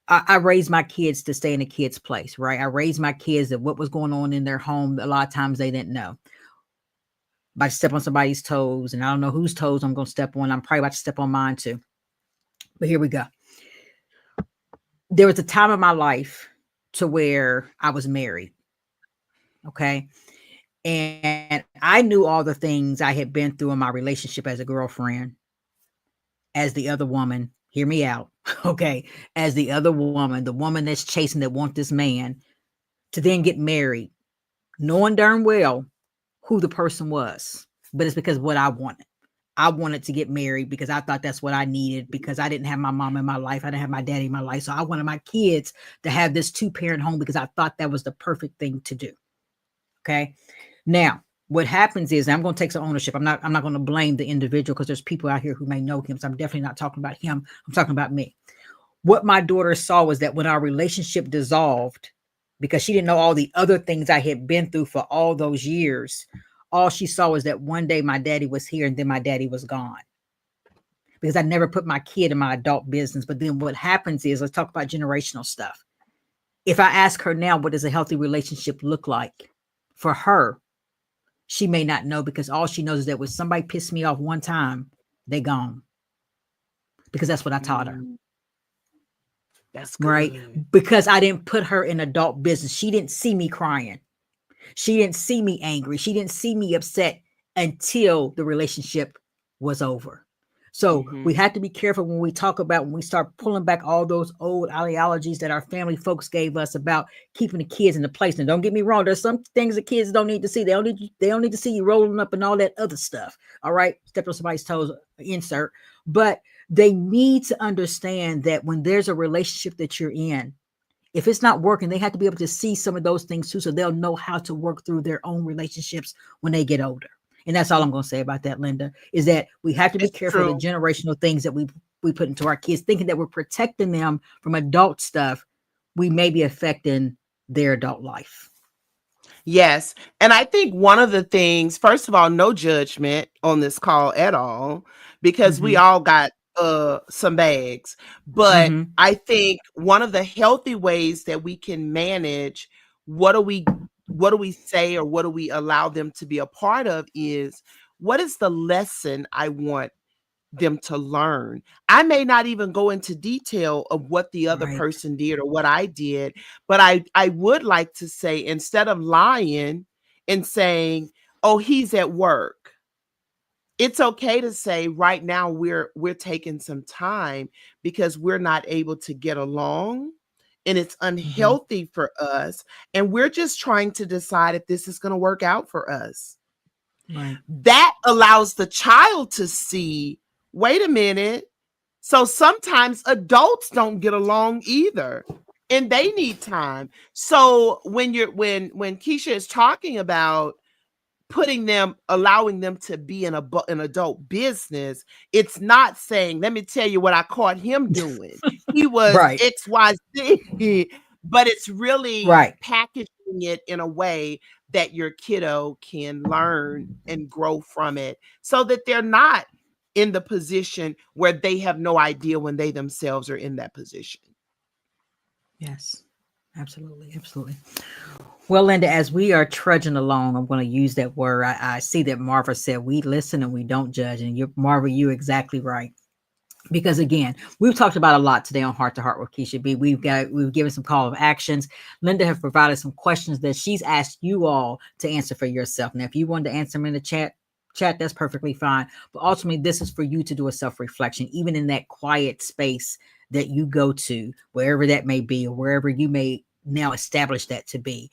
I raised my kids to stay in a kid's place, right? I raised my kids that what was going on in their home, a lot of times they didn't know. About to step on somebody's toes, and I don't know whose toes I'm going to step on. I'm probably about to step on mine too. But here we go. There was a time in my life to where I was married, okay? And I knew all the things I had been through in my relationship as a girlfriend, as the other woman, hear me out, okay? As the other woman, the woman that's chasing that want this man to then get married, knowing darn well who the person was, but it's because what I wanted. I wanted to get married because I thought that's what I needed because I didn't have my mom in my life. I didn't have my daddy in my life. So I wanted my kids to have this two-parent home because I thought that was the perfect thing to do. Okay. Now, what happens is I'm going to take some ownership. I'm not going to blame the individual because there's people out here who may know him. So I'm definitely not talking about him. I'm talking about me. What my daughter saw was that when our relationship dissolved, because she didn't know all the other things I had been through for all those years, all she saw was that one day my daddy was here and then my daddy was gone. Because I never put my kid in my adult business. But then what happens is, let's talk about generational stuff. If I ask her now, what does a healthy relationship look like for her? She may not know because all she knows is that when somebody pissed me off one time, they gone. Because that's what I taught her. Mm, that's Right? good. Because I didn't put her in adult business. She didn't see me crying. She didn't see me angry. She didn't see me upset until the relationship was over. So we Hmm. have to be careful when we talk about when we start pulling back all those old ideologies that our family folks gave us about keeping the kids in the place. And don't get me wrong, there's some things the kids don't need to see. They don't need to see you rolling up and all that other stuff. All right, step on somebody's toes, insert. But they need to understand that when there's a relationship that you're in, if it's not working, they have to be able to see some of those things too, so they'll know how to work through their own relationships when they get older. And that's all I'm going to say about that, Linda, is that we have to be It's careful of the true. generational things that we we put into our kids, thinking that we're protecting them from adult stuff, we may be affecting their adult life. Yes. And I think one of the things, first of all, no judgment on this call at all, because we Mm-hmm. all got some bags. But Mm-hmm. I think one of the healthy ways that we can manage what do we what do we say or what do we allow them to be a part of is, what is the lesson I want them to learn? I may not even go into detail of what the other Right. person did or what I did, but I would like to say, instead of lying and saying, "Oh, he's at work." It's okay to say, right now we're taking some time because we're not able to get along and it's Mm-hmm. unhealthy for us, and we're just trying to decide if this is going to work out for us. Right. That allows the child to see, wait a minute. So sometimes adults don't get along either, and they need time. So when Keisha is talking about putting them, allowing them to be in an adult business, it's not saying, let me tell you what I caught him doing. He was Right. XYZ, but it's really Right. packaging it in a way that your kiddo can learn and grow from it, so that they're not in the position where they have no idea when they themselves are in that position. Yes. Absolutely. Absolutely. Well, Linda, as we are trudging along, I'm going to use that word. I see that Marva said we listen and we don't judge. And you, Marva, you're exactly right. Because again, we've talked about a lot today on Heart to Heart with Keisha B. We've given some call of actions. Linda have provided some questions that she's asked you all to answer for yourself. Now, if you wanted to answer them in the chat, that's perfectly fine. But ultimately, this is for you to do a self-reflection, even in that quiet space that you go to, wherever that may be, or wherever you may now establish that to be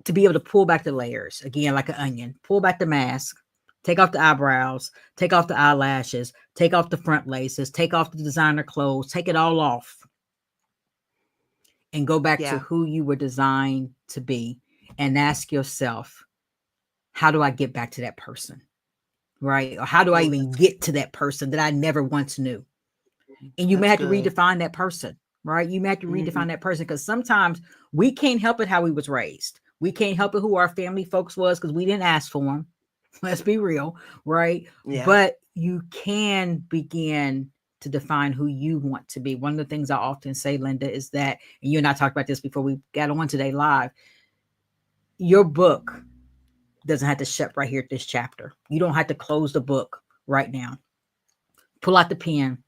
able to pull back the layers again, like an onion, pull back the mask, take off the eyebrows, take off the eyelashes, take off the front laces, take off the designer clothes, take it all off and go back to Yeah, who you were designed to be and ask yourself, how do I get back to that person? Right? Or how do I oh, even get to that person that I never once knew? And you may that's have to good. redefine that person, right? You may have to Mhm. redefine that person because sometimes we can't help it how we was raised. We can't help it who our family folks was because we didn't ask for them. Let's be real, right? Yeah. But you can begin to define who you want to be. One of the things I often say, Linda, is that, and you and I talked about this before we got on today live, your book doesn't have to shut right here at this chapter. You don't have to close the book right now. Pull out the pen,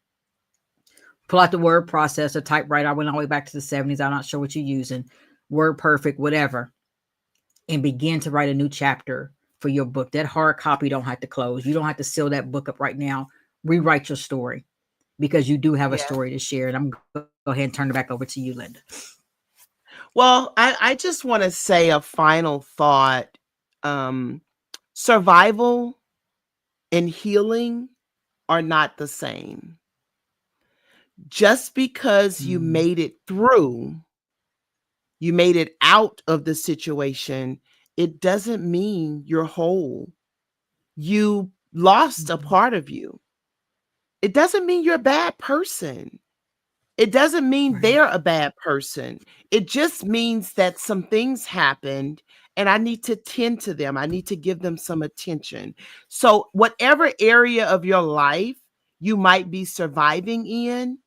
pull out the word processor, typewriter. I went all the way back to the 70s. I'm not sure what you're using, Word Perfect, whatever, and begin to write a new chapter for your book. That hard copy don't have to close. You don't have to seal that book up right now. Rewrite your story because you do have a Yeah. story to share. And I'm going to go ahead and turn it back over to you, Linda. Well, I just want to say a final thought. Um, Survival and healing are not the same. Just because you Mm, made it through, you made it out of the situation, it doesn't mean you're whole. You lost a mhm, part of you. It doesn't mean you're a bad person. It doesn't mean right. they're a bad person. It just means that some things happened and I need to tend to them. I need to give them some attention. So, whatever area of your life you might be surviving in,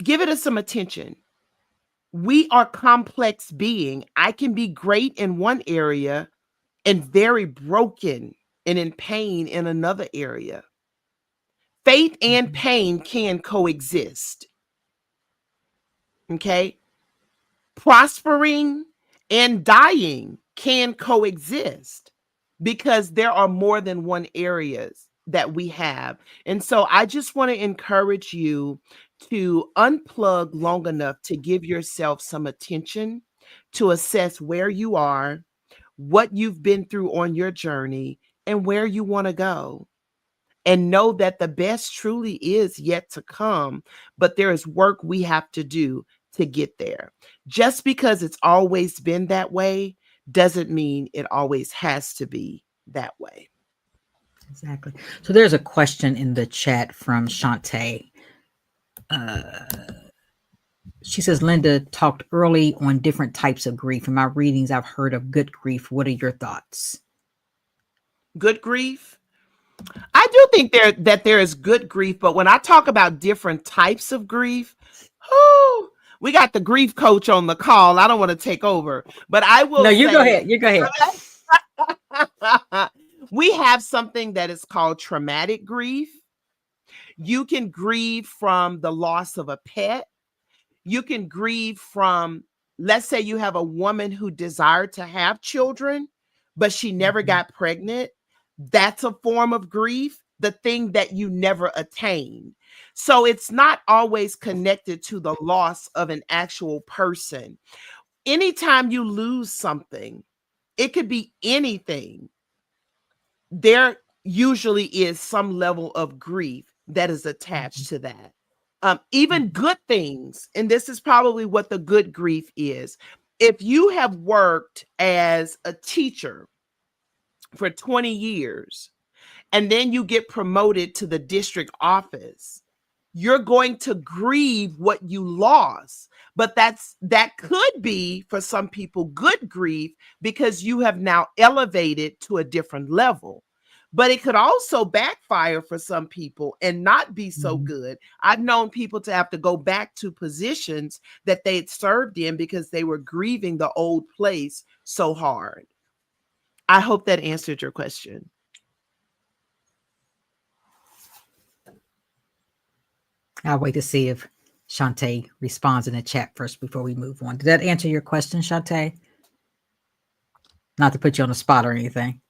give it some attention. We are complex being. I can be great in one area and very broken and in pain in another area. Faith and Mhm, pain can coexist. Okay? Prospering and dying can coexist because there are more than one areas that we have. And so I just want to encourage you to unplug long enough to give yourself some attention, to assess where you are, what you've been through on your journey, and where you want to go, and know that the best truly is yet to come, but there is work we have to do to get there. Just because it's always been that way doesn't mean it always has to be that way. Exactly. So there's a question in the chat from Shantae. Uh, she says, Linda talked early on different types of grief. In my readings, I've heard of good grief. What are your thoughts? Good grief. I do think there is good grief, but when I talk about different types of grief, whoo, we got the grief coach on the call. I don't want to take over, but I No, will you go say ahead. You go ahead. we have something that is called traumatic grief. You can grieve from the loss of a pet. You can grieve from, let's say you have a woman who desired to have children, but she never Mhm, got pregnant. That's a form of grief, the thing that you never attained. So it's not always connected to the loss of an actual person. Anytime you lose something, it could be anything. There usually is some level of grief that is mhm, attached to that. Even mhm, good things, and this is probably what the good grief is. If you have worked as a teacher for 20 years and then you get promoted to the district office, you're going to grieve what you lost. But that could be for some people good grief because you have now elevated to a different level. But it could also backfire for some people and not be so mhm. good. I've known people to have to go back to positions that they had served in because they were grieving the old place so hard. I hope that answered your question. I'll wait to see if Shantae responds in the chat first before we move on. Did that answer your question, Shantae? Not to put you on the spot or anything.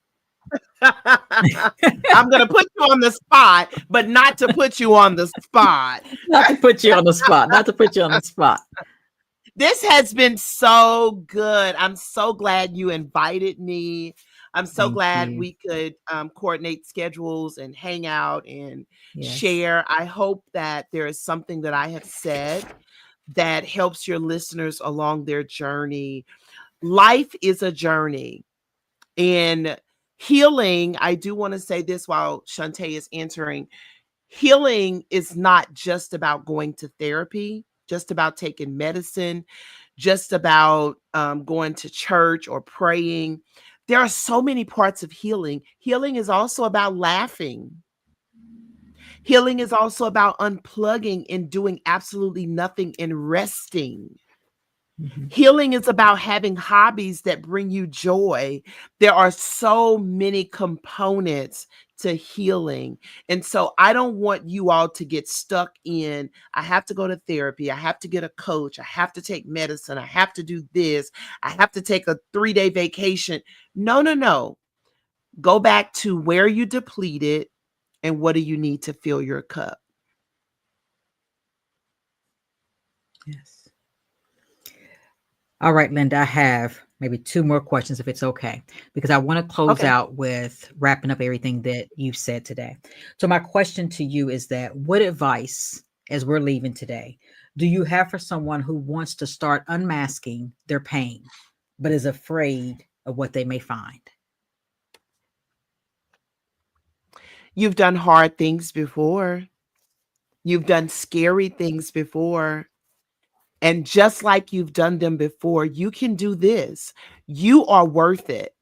I'm going to put you on the spot, but not to put you on the spot. Not to put you on the spot. Not to put you on the spot. This has been so good. I'm so glad you invited me. I'm so Thank glad you. we could coordinate schedules and hang out and Yes. share. I hope that there is something that I have said that helps your listeners along their journey. Life is a journey. And healing, I do want to say this while Shantae is answering. Healing is not just about going to therapy, just about taking medicine, just about going to church or praying. There are so many parts of healing. Healing is also about laughing. Healing is also about unplugging and doing absolutely nothing and resting. Mhm. Healing is about having hobbies that bring you joy. There are so many components to healing. And so I don't want you all to get stuck in, I have to go to therapy, I have to get a coach, I have to take medicine, I have to do this, I have to take a 3-day vacation. No, no, no. Go back to where you depleted and what do you need to fill your cup. Yes. All right, Linda, I have maybe two more questions if it's okay, because I want to close Okay. out with wrapping up everything that you've said today. So, my question to you is that what advice, as we're leaving today, do you have for someone who wants to start unmasking their pain, but is afraid of what they may find? You've done hard things before. You've done scary things before. And just like you've done them before, you can do this. You are worth it.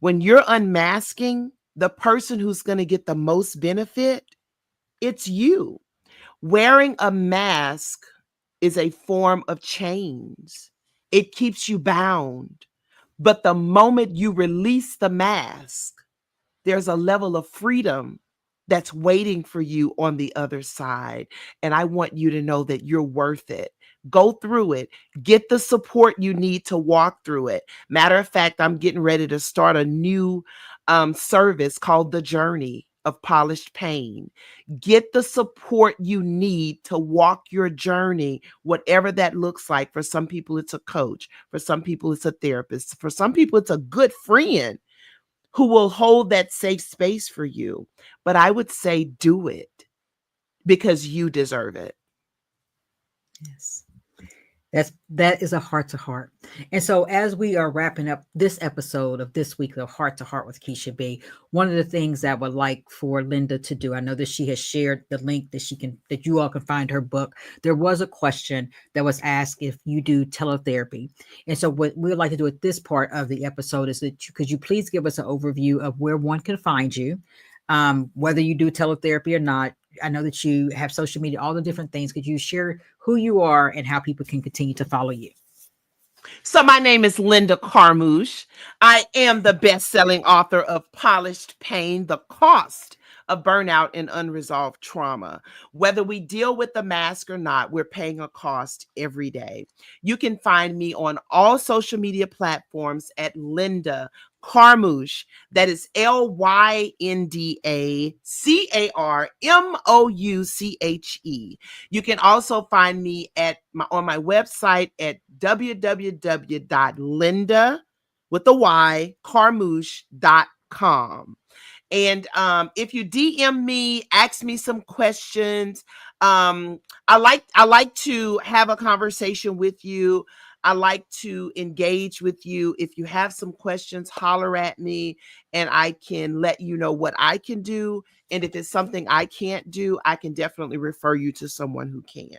When you're unmasking, the person who's going to get the most benefit, it's you. Wearing a mask is a form of chains, it keeps you bound. But the moment you release the mask, there's a level of freedom that's waiting for you on the other side. And I want you to know that you're worth it. Go through it. Get the support you need to walk through it. Matter of fact, I'm getting ready to start a new service called The Journey of Polished Pain. Get the support you need to walk your journey, whatever that looks like. For some people, it's a coach. For some people, it's a therapist. For some people, it's a good friend who will hold that safe space for you. But I would say do it because you deserve it. Yes. That is a heart to heart. And so as we are wrapping up this episode of this week of Heart to Heart with Keisha B, one of the things that I would like for Lynda to do, I know that she has shared the link that you all can find her book. There was a question that was asked if you do teletherapy. And so what we would like to do at this part of the episode is that could you please give us an overview of where one can find you, whether you do teletherapy or not. I know that you have social media, all the different things. Could you share who you are and how people can continue to follow you? So my name is Lynda Carmouche. I am the best-selling author of Polished Pain: The Cost of Burnout and Unresolved Trauma. Whether we deal with the mask or not, we're paying a cost every day. You can find me on all social media platforms at Lynda Carmouche. That is LyndaCarmouche. You can also find me on my website at www.lynda with the Y Carmouche.com. And if you DM me, ask me some questions. I like to have a conversation with you. I like to engage with you. If you have some questions, holler at me and I can let you know what I can do. And if it's something I can't do, I can definitely refer you to someone who can.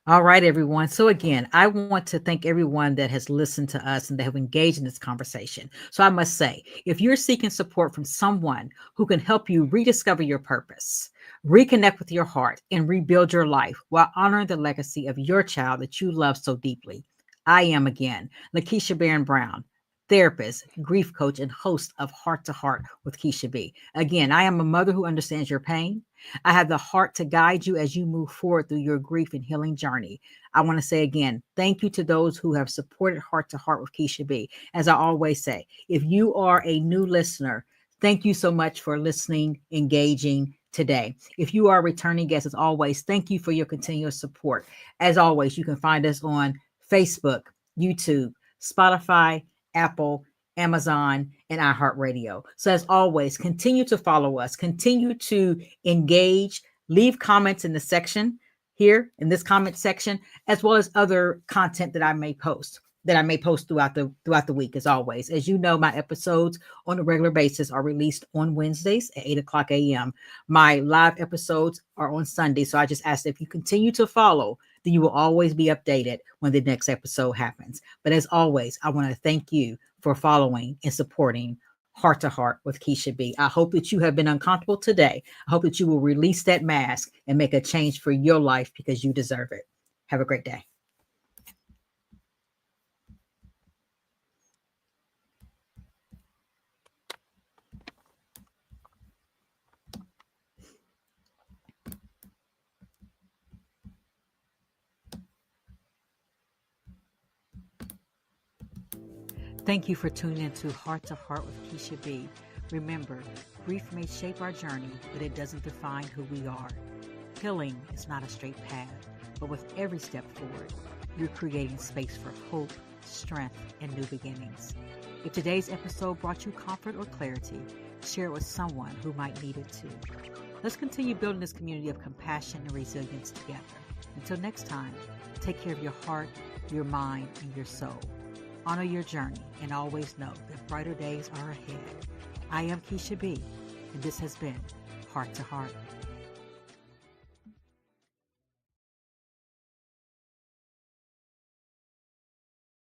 All right, everyone. So again, I want to thank everyone that has listened to us and that have engaged in this conversation. So I must say, if you're seeking support from someone who can help you rediscover your purpose, reconnect with your heart, and rebuild your life while honoring the legacy of your child that you love so deeply, I am again Lakeisha Barron Brown, therapist, grief coach, and host of Heart to Heart with Keisha B. Again, I am a mother who understands your pain. I have the heart to guide you as you move forward through your grief and healing journey. I want to say again, thank you to those who have supported Heart to Heart with Keisha B. As I always say, if you are a new listener, thank you so much for listening, engaging today. If you are a returning guest, as always, thank you for your continuous support. As always, you can find us on Facebook, YouTube, Spotify, Apple, Amazon, and iHeartRadio. So, as always, continue to follow us, continue to engage, leave comments in the section here in this comment section, as well as other content that I may post. Throughout the week, as always. As you know, my episodes on a regular basis are released on Wednesdays at 8:00 a.m. My live episodes are on Sunday. So I just ask that if you continue to follow, then you will always be updated when the next episode happens. But as always, I want to thank you for following and supporting Heart to Heart with Keisha B. I hope that you have been uncomfortable today. I hope that you will release that mask and make a change for your life because you deserve it. Have a great day. Thank you for tuning into Heart to Heart with Keisha B. Remember, grief may shape our journey, but it doesn't define who we are. Healing is not a straight path, but with every step forward, you're creating space for hope, strength, and new beginnings. If today's episode brought you comfort or clarity, share it with someone who might need it too. Let's continue building this community of compassion and resilience together. Until next time, take care of your heart, your mind, and your soul. Honor your journey and always know that brighter days are ahead. I am Keisha B, and this has been Heart to Heart.